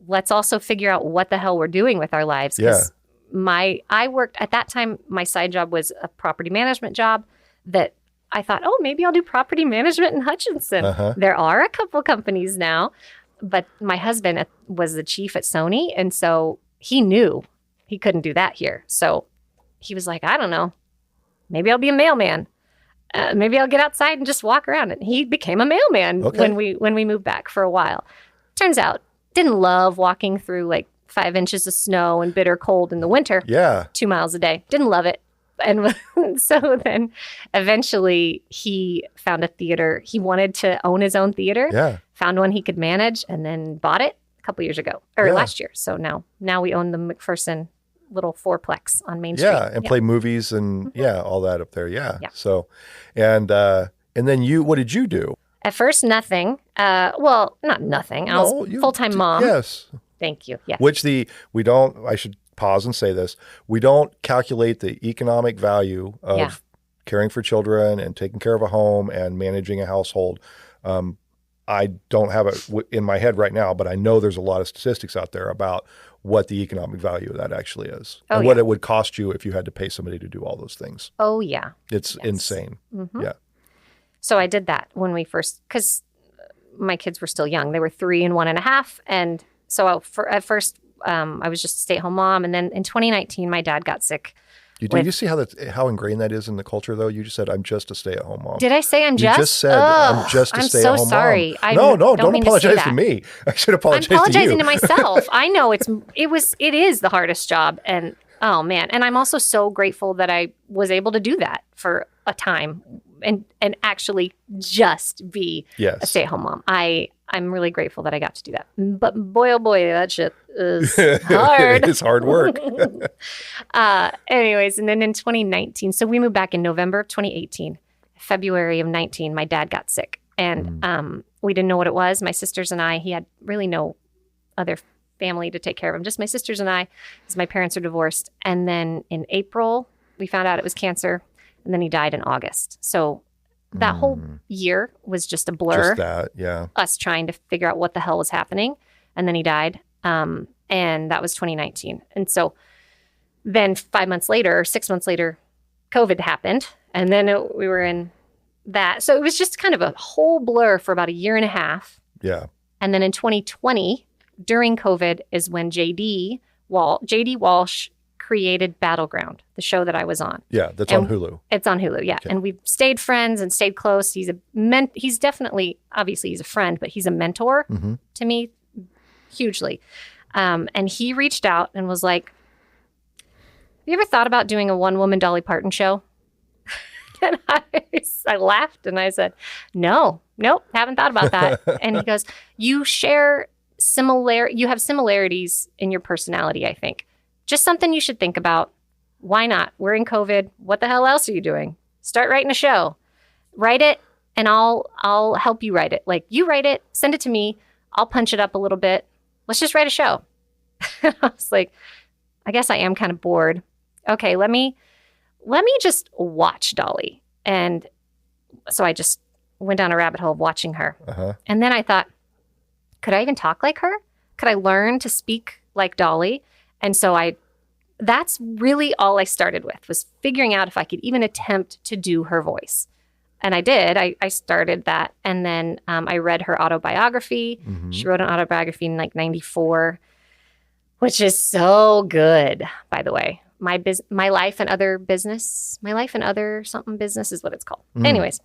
let's also figure out what the hell we're doing with our lives. Because I worked at that time, my side job was a property management job that I thought, oh, maybe I'll do property management in Hutchinson. There are a couple companies now, but my husband was the chief at Sony. And so he knew he couldn't do that here. So he was like, I don't know, maybe I'll be a mailman. Maybe I'll get outside and just walk around. And he became a mailman when we moved back for a while. Turns out, didn't love walking through like 5 inches of snow and bitter cold in the winter. Yeah. 2 miles a day. Didn't love it. And so then eventually he found a theater. He wanted to own his own theater. Yeah. Found one he could manage and then bought it a couple years ago or last year. So now we own the McPherson little fourplex on Main Street. Yeah, and play movies and all that up there. Yeah. So, and then what did you do? At first, nothing. Well, not nothing. I was full-time mom. Yes. Thank you. Yeah. Which I should pause and say this. We don't calculate the economic value of caring for children and taking care of a home and managing a household. I don't have it in my head right now, but I know there's a lot of statistics out there about what the economic value of that actually is and what it would cost you if you had to pay somebody to do all those things. Oh, yeah. It's insane. Yeah. So I did that when we first, because my kids were still young. They were 3 and 1.5. And so at first, I was just a stay-at-home mom. And then in 2019, my dad got sick. You see how ingrained that is in the culture, though? You just said, I'm just a stay-at-home mom. Did I say I'm just? You just said, I'm just a stay-at-home mom. I'm so sorry. No, don't apologize to me. I should apologize to you. I'm apologizing to myself. I know it is the hardest job. And oh, man. And I'm also so grateful that I was able to do that for a time and actually just be a stay-at-home mom. I'm really grateful that I got to do that. But boy, oh boy, that shit is hard. It's hard work. Anyways, and then in 2019, so we moved back in November of 2018. February of 19, my dad got sick. And we didn't know what it was. My sisters and I, he had really no other family to take care of him. Just my sisters and I, because my parents are divorced. And then in April, we found out it was cancer. And then he died in August. So that whole year was just a blur. Just that, yeah. Us trying to figure out what the hell was happening. And then he died. And that was 2019. And so then 5 months later, 6 months later, COVID happened. And then we were in that. So it was just kind of a whole blur for about a year and a half. Yeah. And then in 2020, during COVID, is when J.D. Walsh created Battleground, the show that I was on. Yeah, that's on Hulu. It's on Hulu, yeah. Okay. And we've stayed friends and stayed close. He's definitely, obviously he's a friend, but he's a mentor to me hugely. And he reached out and was like, have you ever thought about doing a one-woman Dolly Parton show? And I laughed and I said, nope, haven't thought about that. And he goes, you have similarities in your personality, I think. Just something you should think about. Why not? We're in COVID. What the hell else are you doing? Start writing a show. Write it, and I'll help you write it. Like, you write it, send it to me. I'll punch it up a little bit. let's just write a show. I was like, I guess I am kind of bored. Okay, let me just watch Dolly. And so I just went down a rabbit hole of watching her. And then I thought, could I even talk like her? Could I learn to speak like Dolly? And so that's really all I started with, was figuring out if I could even attempt to do her voice. And I did. I started that. And then I read her autobiography. She wrote an autobiography in like 94, which is so good, by the way. My Life and Other Business. My Life and Other something business is what it's called. Anyways,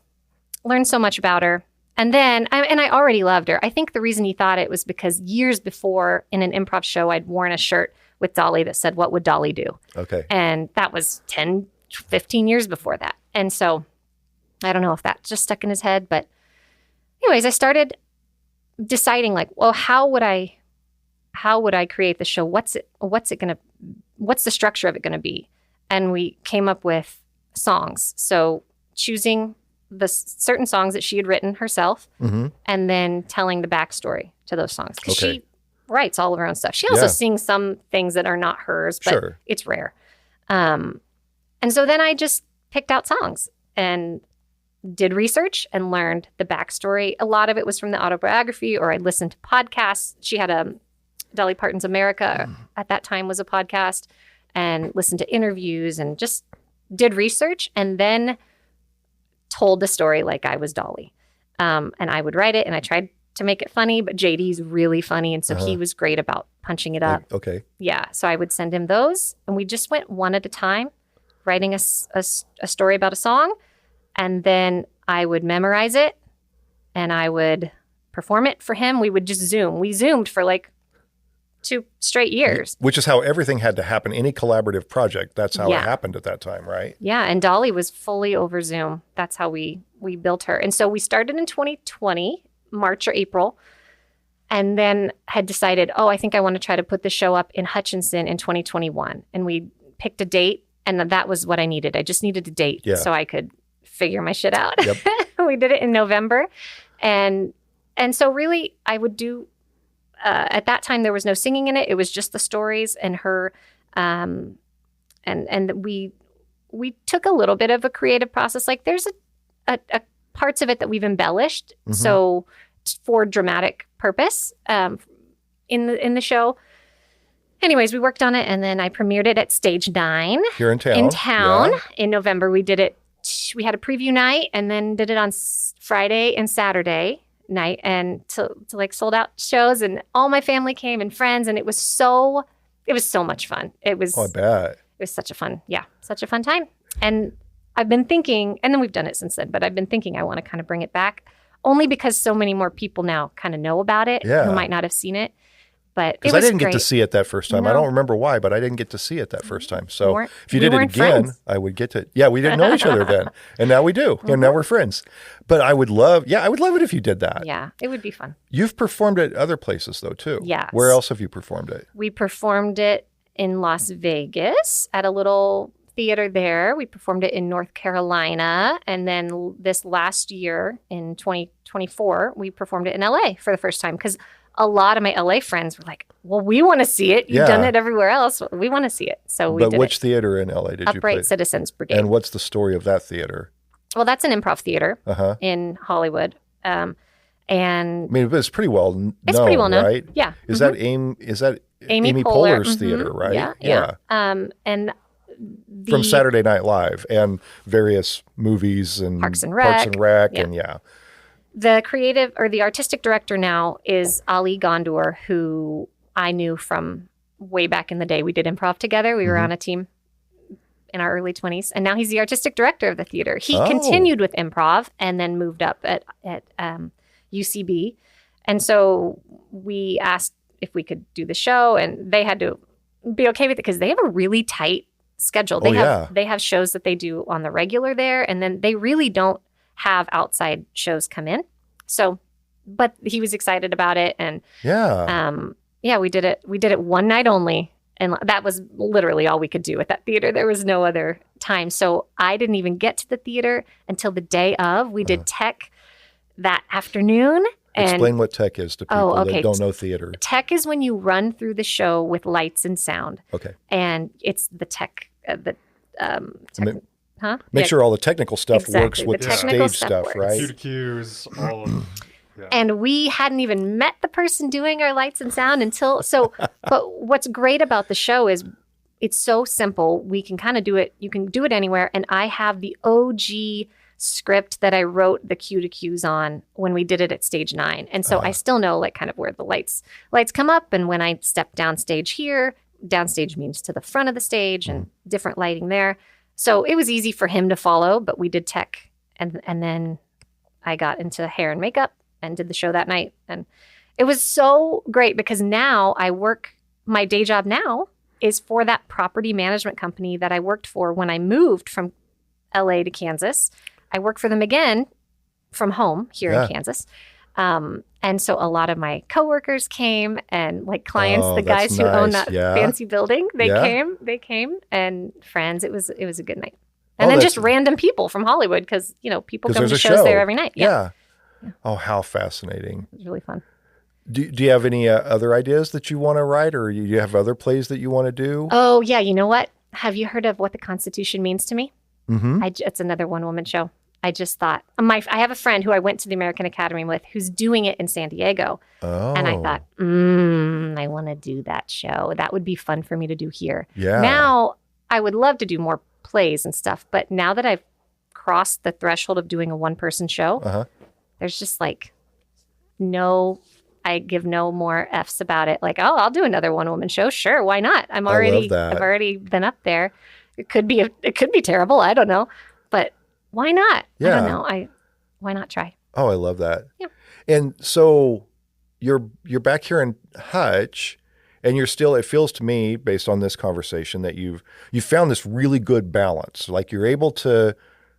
learned so much about her. And then, I already loved her. I think the reason he thought it was because years before in an improv show, I'd worn a shirt with Dolly that said, "What would Dolly do?" Okay. And that was 10, 15 years before that. And so I don't know if that just stuck in his head. But anyways, I started deciding like, well, how would I create the show? What's the structure of it going to be? And we came up with songs. So choosing the certain songs that she had written herself and then telling the backstory to those songs. Because she writes all of her own stuff. She also sings some things that are not hers, but it's rare. And so then I just picked out songs and did research and learned the backstory. A lot of it was from the autobiography, or I listened to podcasts. She had Dolly Parton's America at that time was a podcast, and listened to interviews and just did research and then told the story like I was Dolly. And I would write it, and I tried to make it funny, but JD's really funny. And so he was great about punching it up. Okay. Yeah. So I would send him those, and we just went one at a time, writing a story about a song. And then I would memorize it and I would perform it for him. We would just Zoom. We Zoomed for like 2 straight years. Which is how everything had to happen. Any collaborative project, that's how it happened at that time, right? Yeah. And Dolly was fully over Zoom. That's how we built her. And so we started in 2020, March or April, and then had decided, I think I want to try to put the show up in Hutchinson in 2021. And we picked a date, and that was what I needed. I just needed a date so I could figure my shit out. Yep. We did it in November. And so really I would do, at that time there was no singing in it. It was just the stories and her, and we took a little bit of a creative process. Like there's a parts of it that we've embellished. So for dramatic purpose, in the show. Anyways, we worked on it, and then I premiered it at Stage 9. Here in town. In November. We did it. We had a preview night, and then did it on Friday and Saturday night, and to like sold out shows, and all my family came and friends, and it was so much fun. It was. Oh, I bet. It was such a fun time. And I've been thinking, and then we've done it since then, but I've been thinking I want to kind of bring it back, only because so many more people now kind of know about it who might not have seen it. But because I didn't get to see it that first time. I don't remember why, but I didn't get to see it that first time. So if you did it again, friends. I would get to. Yeah, we didn't know each other then, and now we do, and now we're friends. But I would love it if you did that. Yeah, it would be fun. You've performed at other places though too. Yes. Where else have you performed it? We performed it in Las Vegas at a little theater there. We performed it in North Carolina, and then this last year in 2024, we performed it in LA for the first time because a lot of my LA friends were like, well, we want to see it. You've done it everywhere else. We want to see it. So we did it. But which theater in LA did you play? Upright Citizens Brigade. And what's the story of that theater? Well, that's an improv theater in Hollywood. And I mean, it's pretty well known, pretty well known, right? Yeah. Is that Amy Poehler's theater, right? Yeah. And from Saturday Night Live and various movies and Parks and Rec, and The creative or the artistic director now is Ali Gondor, who I knew from way back in the day. We did improv together. We were on a team in our early 20s, and now he's the artistic director of the theater. He continued with improv and then moved up at UCB. And so we asked if we could do the show, and they had to be okay with it because they have a really tight schedule. They have shows that they do on the regular there, and then they really don't have outside shows come in. So, but he was excited about it, and we did it. We did it one night only, and that was literally all we could do at that theater. There was no other time. So I didn't even get to the theater until the day of. We did tech that afternoon, Explain what tech is to people that don't know theater. Tech is when you run through the show with lights and sound. Okay. And it's the tech, Make sure all the technical stuff works with the technical stage stuff, works. right? Cue to cues, all of yeah. And we hadn't even met the person doing our lights and sound but what's great about the show is it's so simple. We can kind of do it. You can do it anywhere. And I have the OG script that I wrote the cue to cues on when we did it at stage 9. And so I still know like kind of where the lights come up. And when I step downstage here, downstage means to the front of the stage and different lighting there. So it was easy for him to follow, but we did tech. And then I got into hair and makeup and did the show that night. And it was so great because now my day job now is for that property management company that I worked for when I moved from LA to Kansas. I work for them again from home here in Kansas. And so a lot of my coworkers came and like clients, the guys who own that fancy building, they came and friends. It was a good night. And then just random people from Hollywood because, people come to shows there every night. Yeah. Oh, how fascinating. It was really fun. Do you have any other ideas that you want to write or do you have other plays that you want to do? Oh, yeah. You know what? Have you heard of What the Constitution Means to Me? Mm-hmm. It's another one-woman show. I just thought, I have a friend who I went to the American Academy with who's doing it in San Diego. Oh. And I thought, I want to do that show. That would be fun for me to do here. Yeah. Now, I would love to do more plays and stuff. But now that I've crossed the threshold of doing a one-person show, there's just like I give no more F's about it. Like, I'll do another one-woman show. Sure, why not? I've already been up there. It could be terrible. I don't know. But why not? Yeah. I don't know. Why not try? Oh, I love that. Yeah. And so you're back here in Hutch, and you're still. It feels to me, based on this conversation, that you found this really good balance. Like you're able to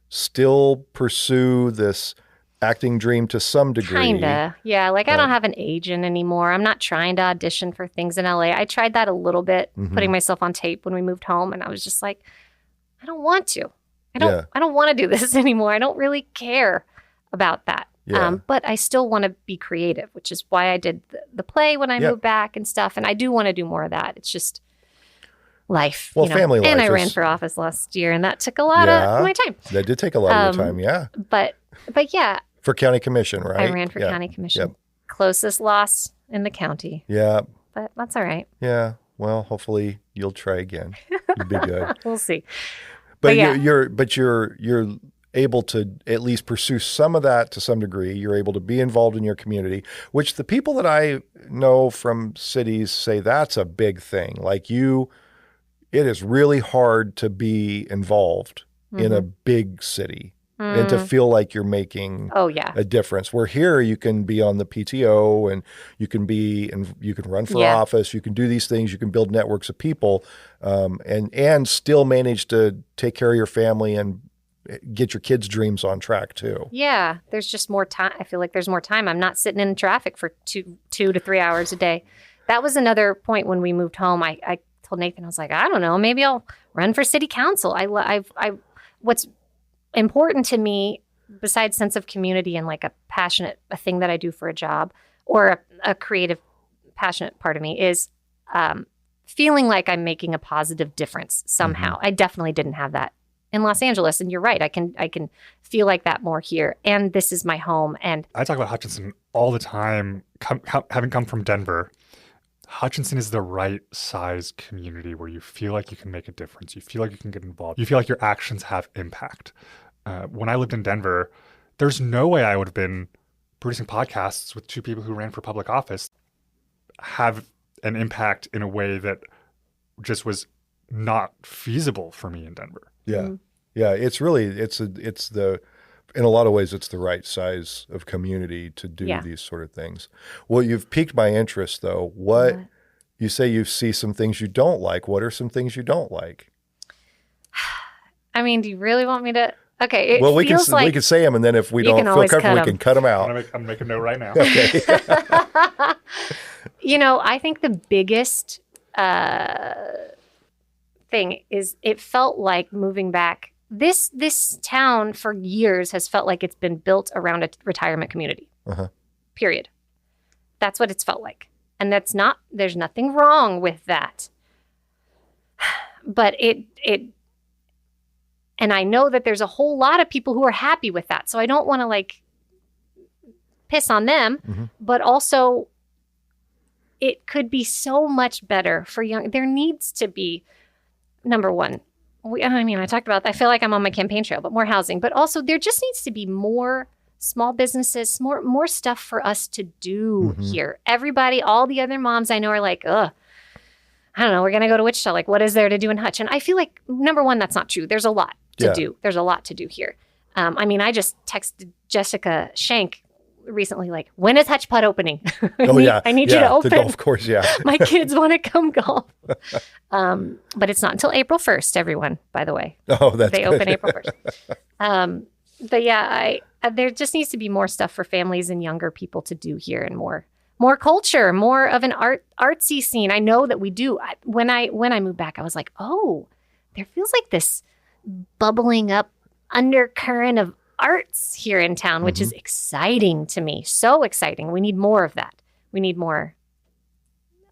still pursue this acting dream to some degree. Kinda, yeah. Like I don't have an agent anymore. I'm not trying to audition for things in LA. I tried that a little bit, putting myself on tape when we moved home, and I was just like, I don't want to. I don't want to do this anymore. I don't really care about that. Yeah. But I still want to be creative, which is why I did the play when I moved back and stuff. And I do want to do more of that. It's just life. Well, family life. And I ran for office last year, and that took a lot of my time. That did take a lot of your time, yeah. But yeah. For county commission, right? I ran for county commission. Yep. Closest loss in the county. Yeah. But that's all right. Yeah. Well, hopefully you'll try again. You'll be good. We'll see. But you're able to at least pursue some of that to some degree. You're able to be involved in your community, which the people that I know from cities say that's a big thing. Like it is really hard to be involved in a big city and to feel like you're making a difference. Where here you can be on the PTO and you can run for office, you can do these things, you can build networks of people, and still manage to take care of your family and get your kids' dreams on track too. Yeah, there's just more time. I feel like there's more time. I'm not sitting in traffic for 2 to 3 hours a day. That was another point when we moved home. I told Nathan, I was like, I don't know, maybe I'll run for city council. What's important to me, besides sense of community and like a thing that I do for a job or a creative, passionate part of me is feeling like I'm making a positive difference somehow. I definitely didn't have that in Los Angeles. And you're right. I can feel like that more here. And this is my home. And I talk about Hutchinson all the time. Having come from Denver, Hutchinson is the right size community where you feel like you can make a difference. You feel like you can get involved. You feel like your actions have impact. When I lived in Denver, there's no way I would have been producing podcasts with 2 people who ran for public office, have an impact in a way that just was not feasible for me in Denver. Yeah. Yeah. It's really, in a lot of ways, it's the right size of community to do these sort of things. Well, you've piqued my interest though. You say you see some things you don't like. What are some things you don't like? I mean, do you really want me to? Okay. We can say them, and then if we don't feel comfortable, we can cut them out. I'm gonna make a note right now. Okay. I think the biggest thing is it felt like moving back. This town for years has felt like it's been built around a retirement community. period. That's what it's felt like. And there's nothing wrong with that. But and I know that there's a whole lot of people who are happy with that. So I don't want to like piss on them, but also it could be so much better for there needs to be, number one, I talked about, I feel like I'm on my campaign trail, but more housing, but also there just needs to be more small businesses, more stuff for us to do here. Everybody, all the other moms I know are like, ugh, I don't know, we're going to go to Wichita. Like, what is there to do in Hutch? And I feel like, number one, that's not true. There's a lot to do. There's a lot to do here. I just texted Jessica Shank recently, like, when is Hutch Putt opening? I need you to open. The golf course, My kids want to come golf. But it's not until April 1st, everyone, by the way. Oh, that's They good. open April 1st. But yeah, there just needs to be more stuff for families and younger people to do here, and more culture, more of an artsy scene. I know that we do. When I moved back, I was like, oh, there feels like this bubbling up undercurrent of arts here in town, which is exciting to me. So exciting. We need more of that. We need more,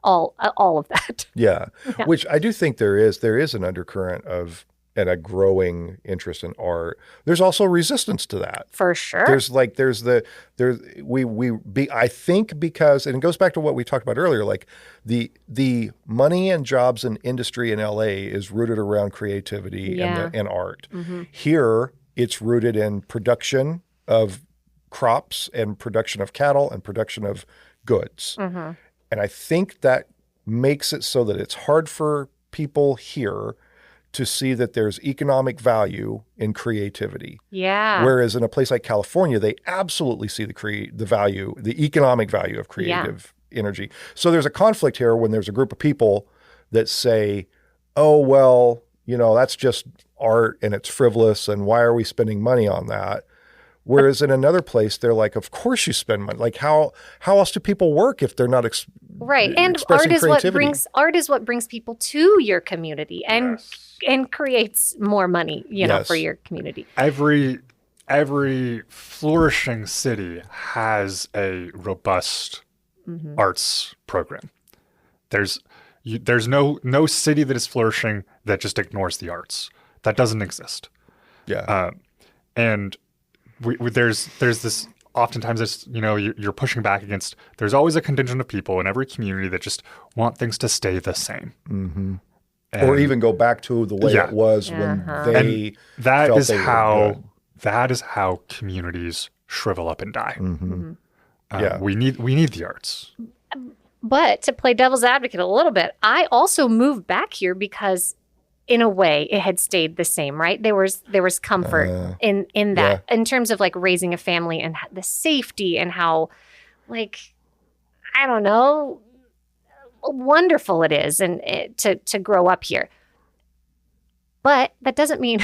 all of that. Yeah. Which I do think there is an undercurrent of, and a growing interest in art. There's also resistance to that. For sure. I think because, and it goes back to what we talked about earlier, like the money and jobs and industry in LA is rooted around creativity and art. Here, it's rooted in production of crops and production of cattle and production of goods. And I think that makes it so that it's hard for people here to see that there's economic value in creativity. Yeah. Whereas in a place like California, they absolutely see the economic value of creative energy. So there's a conflict here when there's a group of people that say, oh, well, that's just art and it's frivolous, and why are we spending money on that? Whereas in another place, they're like, of course you spend money. Like how else do people work if they're not right? And art is what brings people to your community and creates more money, for your community. Every flourishing city has a robust arts program. There's no city that is flourishing that just ignores the arts. That doesn't exist. Yeah. And there's this, oftentimes it's, you're pushing back against, there's always a contingent of people in every community that just want things to stay the same. Or even go back to the way it was when they that is good. That is how communities shrivel up and die. We need the arts. But to play devil's advocate a little bit, I also moved back here because, in a way, it had stayed the same, right? There was comfort in that, in terms of like raising a family and the safety and how, like, I don't know, wonderful it is and to grow up here. But that doesn't mean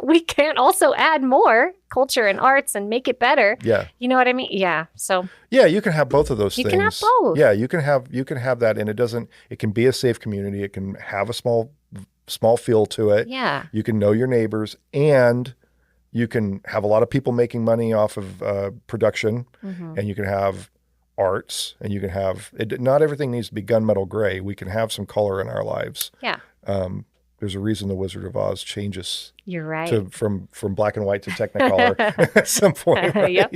we can't also add more culture and arts and make it better. Yeah. You know what I mean? Yeah. So you can have both of those things. You can have both. Yeah, you can have that, and it can be a safe community. It can have a small feel to it. Yeah. You can know your neighbors, and you can have a lot of people making money off of production, and you can have arts, and you can have not everything needs to be gunmetal gray. We can have some color in our lives. Yeah. There's a reason the Wizard of Oz changes. You're right. From black and white to Technicolor at some point. Right? Yep.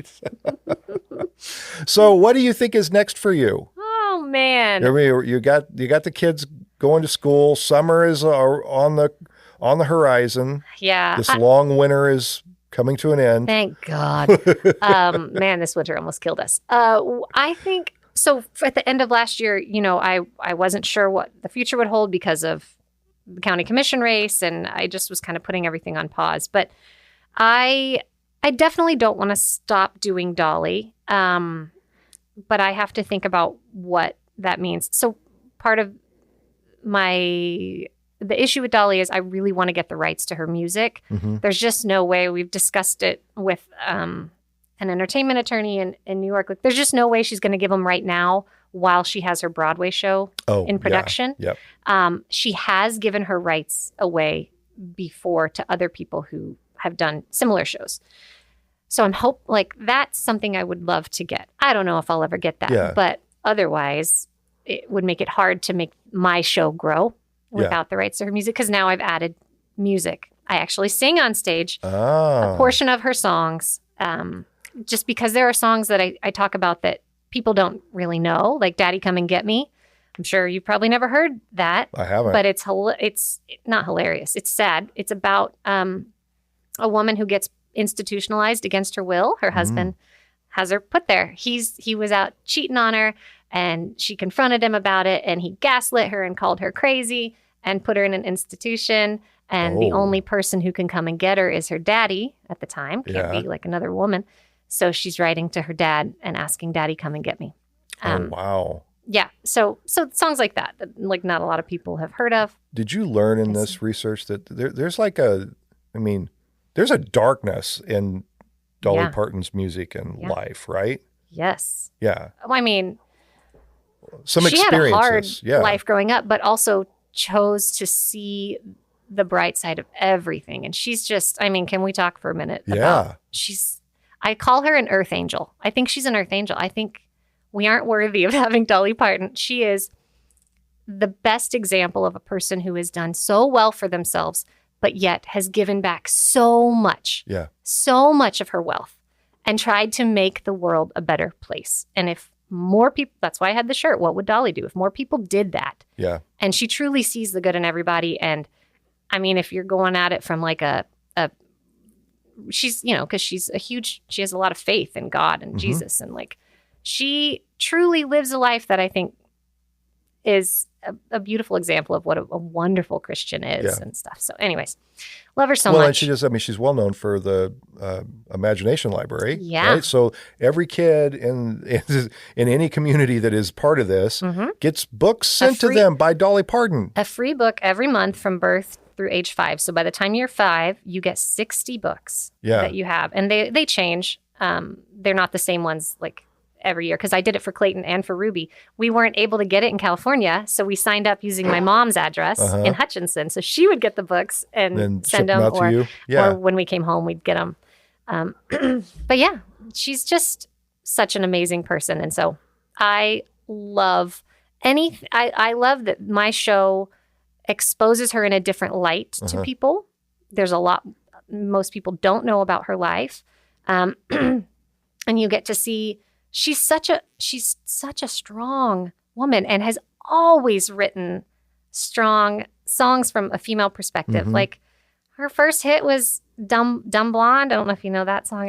So, what do you think is next for you? Oh man! You got the kids going to school. Summer is on the horizon. Yeah. This long winter is coming to an end. Thank God. Man, this winter almost killed us. I think so. At the end of last year, I wasn't sure what the future would hold because of the county commission race, and I just was kind of putting everything on pause. But I definitely don't want to stop doing Dolly, but I have to think about what that means. So part of the issue with Dolly is I really want to get the rights to her music. There's just no way. We've discussed it with an entertainment attorney in New York. Like, there's just no way she's going to give them right now while she has her Broadway show in production. Yeah. Yep. She has given her rights away before to other people who have done similar shows. So that's something I would love to get. I don't know if I'll ever get that, but otherwise it would make it hard to make my show grow without the rights to her music, because now I've added music. I actually sing on stage a portion of her songs, just because there are songs that I talk about that people don't really know, like Daddy Come and Get Me. I'm sure you've probably never heard that. I haven't. But it's not hilarious. It's sad. It's about a woman who gets institutionalized against her will. Her husband has her put there. He was out cheating on her, and she confronted him about it, and he gaslit her and called her crazy and put her in an institution. And the only person who can come and get her is her daddy at the time. Can't be like another woman. So she's writing to her dad and asking, Daddy, come and get me. Wow. Yeah. So songs like that like not a lot of people have heard of. Did you learn in this research that there's like there's a darkness in Dolly Parton's music and life, right? Yes. Yeah. Well, I mean, some she had a hard experiences. life growing up, but also chose to see the bright side of everything. And she's just, can we talk for a minute about, I call her an earth angel. I think she's an earth angel. I think we aren't worthy of having Dolly Parton. She is the best example of a person who has done so well for themselves, but yet has given back so much of her wealth and tried to make the world a better place. And if more people, that's why I had the shirt, what would Dolly do? If more people did that. Yeah. And she truly sees the good in everybody. And if you're going at it from like she's, because she has a lot of faith in God and Jesus. And like, she truly lives a life that I think is a beautiful example of what a wonderful Christian is and stuff. So anyways, love her so much. Well, and she's well known for the Imagination Library. Yeah. Right? So every kid in any community that is part of this gets books sent to them by Dolly Parton. A free book every month from birth through age 5. So by the time you're 5, you get 60 books that you have. And they change. They're not the same ones like every year, because I did it for Clayton and for Ruby. We weren't able to get it in California, so we signed up using my mom's address in Hutchinson. So she would get the books and send them, or when we came home, we'd get them. But yeah, she's just such an amazing person. And so I love I love that my show exposes her in a different light to people. There's a lot most people don't know about her life. And you get to see she's such a strong woman and has always written strong songs from a female perspective. Like her first hit was Dumb Blonde. I don't know if you know that song.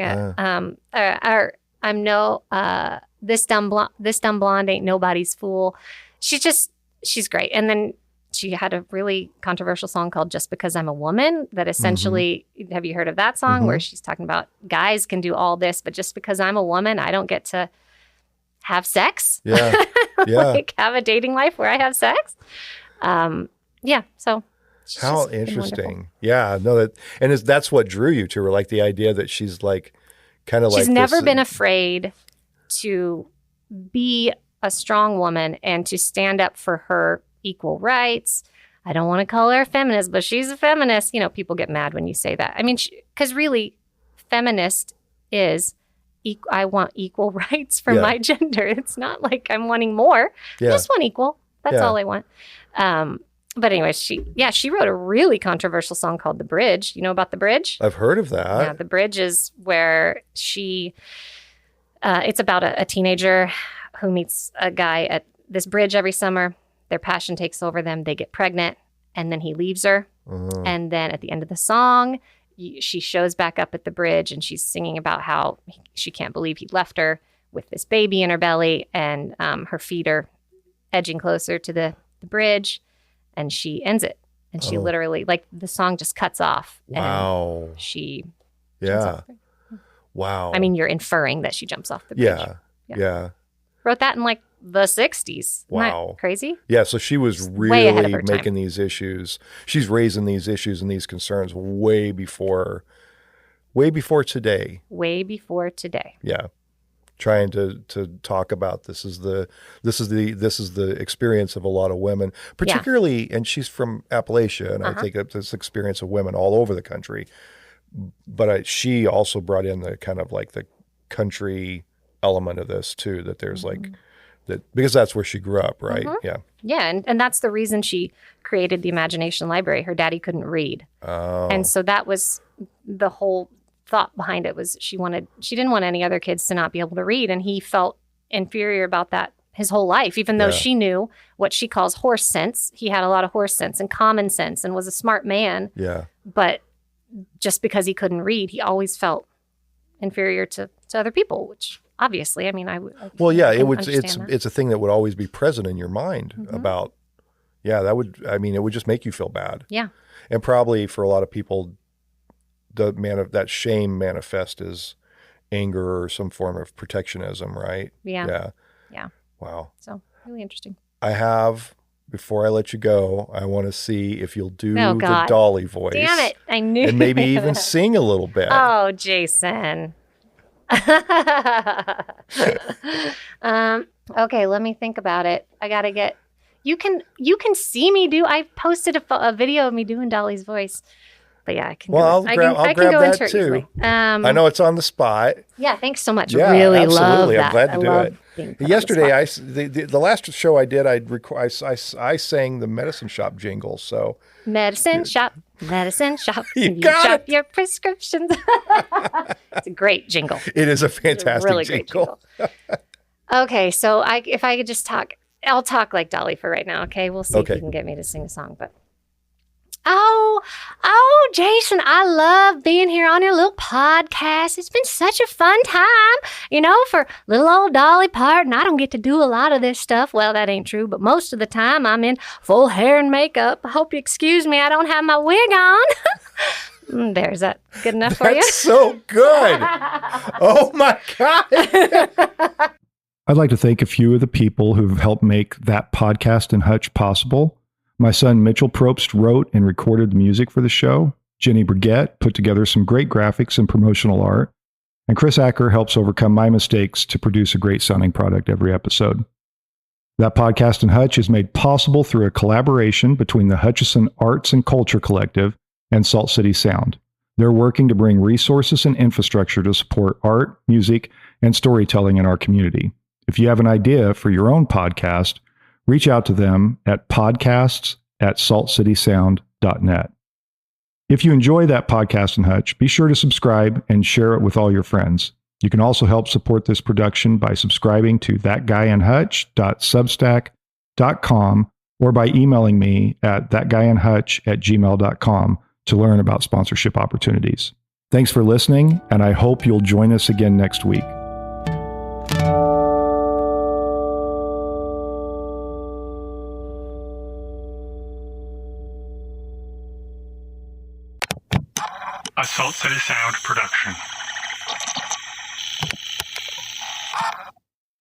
This dumb blonde ain't nobody's fool. She's great. And then she had a really controversial song called Just Because I'm a Woman that essentially, have you heard of that song where she's talking about guys can do all this, but just because I'm a woman, I don't get to have sex? Yeah. Like have a dating life where I have sex? So. How interesting. Yeah. No, that's what drew you to her, like the idea that she's like kind of like. She's never been afraid to be a strong woman and to stand up for her equal rights. I don't want to call her a feminist, but she's a feminist. People get mad when you say that. Because really, feminist is, I want equal rights for my gender. It's not like I'm wanting more. I just want equal. That's all I want. But anyway, she wrote a really controversial song called The Bridge. You know about The Bridge? I've heard of that. Yeah, The Bridge is where it's about a teenager who meets a guy at this bridge every summer. Their passion takes over them. They get pregnant, and then he leaves her. And then at the end of the song, she shows back up at the bridge, and she's singing about how she can't believe he left her with this baby in her belly, and her feet are edging closer to the bridge, and she ends it. And she literally, like, the song just cuts off. Wow. And she jumps off. Wow. You're inferring that she jumps off the bridge. Yeah. Wrote that in like the 60s. Wow. Isn't that crazy? Yeah, so she was way ahead of really her time. making these issues. She's raising these issues and these concerns way before today. Way before today. Yeah. Trying to talk about this is the experience of a lot of women, particularly, and she's from Appalachia, and I think it's this experience of women all over the country. But she also brought in the kind of like the country element of this too, that there's like that, because that's where she grew up, right? Yeah. Yeah, and that's the reason she created the Imagination Library. Her daddy couldn't read. Oh. And so that was the whole thought behind it, was she didn't want any other kids to not be able to read, and he felt inferior about that his whole life, even though she knew what she calls horse sense. He had a lot of horse sense and common sense and was a smart man. Yeah. But just because he couldn't read, he always felt inferior to other people, which obviously, I mean, it's a thing that would always be present in your mind about, it would just make you feel bad. Yeah. And probably for a lot of people, that shame manifest as anger or some form of protectionism, right? Yeah. Wow. So really interesting. Before I let you go, I want to see if you'll do the Dolly voice. Damn it. I knew. And maybe even sing a little bit. Oh, Jason. Okay, let me think about it. I got to get, you can see me I posted a video of me doing Dolly's voice. But yeah, I can. Well, I'll grab that too. I know it's on the spot. Yeah, thanks so much. Yeah, really absolutely. love I'm glad to do it. Yesterday, the last show I did, I sang the medicine shop jingle. So medicine shop. You shop your prescriptions. It's a great jingle. It is a fantastic really jingle. Great jingle. Okay, so if I could just talk, I'll talk like Dolly for right now. Okay, we'll see if you can get me to sing a song, but. Oh, Jason, I love being here on your little podcast. It's been such a fun time, for little old Dolly Parton. I don't get to do a lot of this stuff. Well, that ain't true, but most of the time I'm in full hair and makeup. I hope you excuse me. I don't have my wig on. There's that. Good enough for you? That's so good. Oh, my God. I'd like to thank a few of the people who've helped make That Podcast and Hutch possible. My son Mitchell Probst wrote and recorded the music for the show. Jenny Brigette put together some great graphics and promotional art. And Chris Acker helps overcome my mistakes to produce a great sounding product every episode. That Podcast and Hutch is made possible through a collaboration between the Hutchinson Arts and Culture Collective and Salt City Sound. They're working to bring resources and infrastructure to support art, music, and storytelling in our community. If you have an idea for your own podcast, reach out to them at podcasts@saltcitysound.net. If you enjoy That Podcast and Hutch, be sure to subscribe and share it with all your friends. You can also help support this production by subscribing to thatguyandhutch.substack.com or by emailing me at thatguyandhutch@gmail.com to learn about sponsorship opportunities. Thanks for listening, and I hope you'll join us again next week. A Salt City Sound production.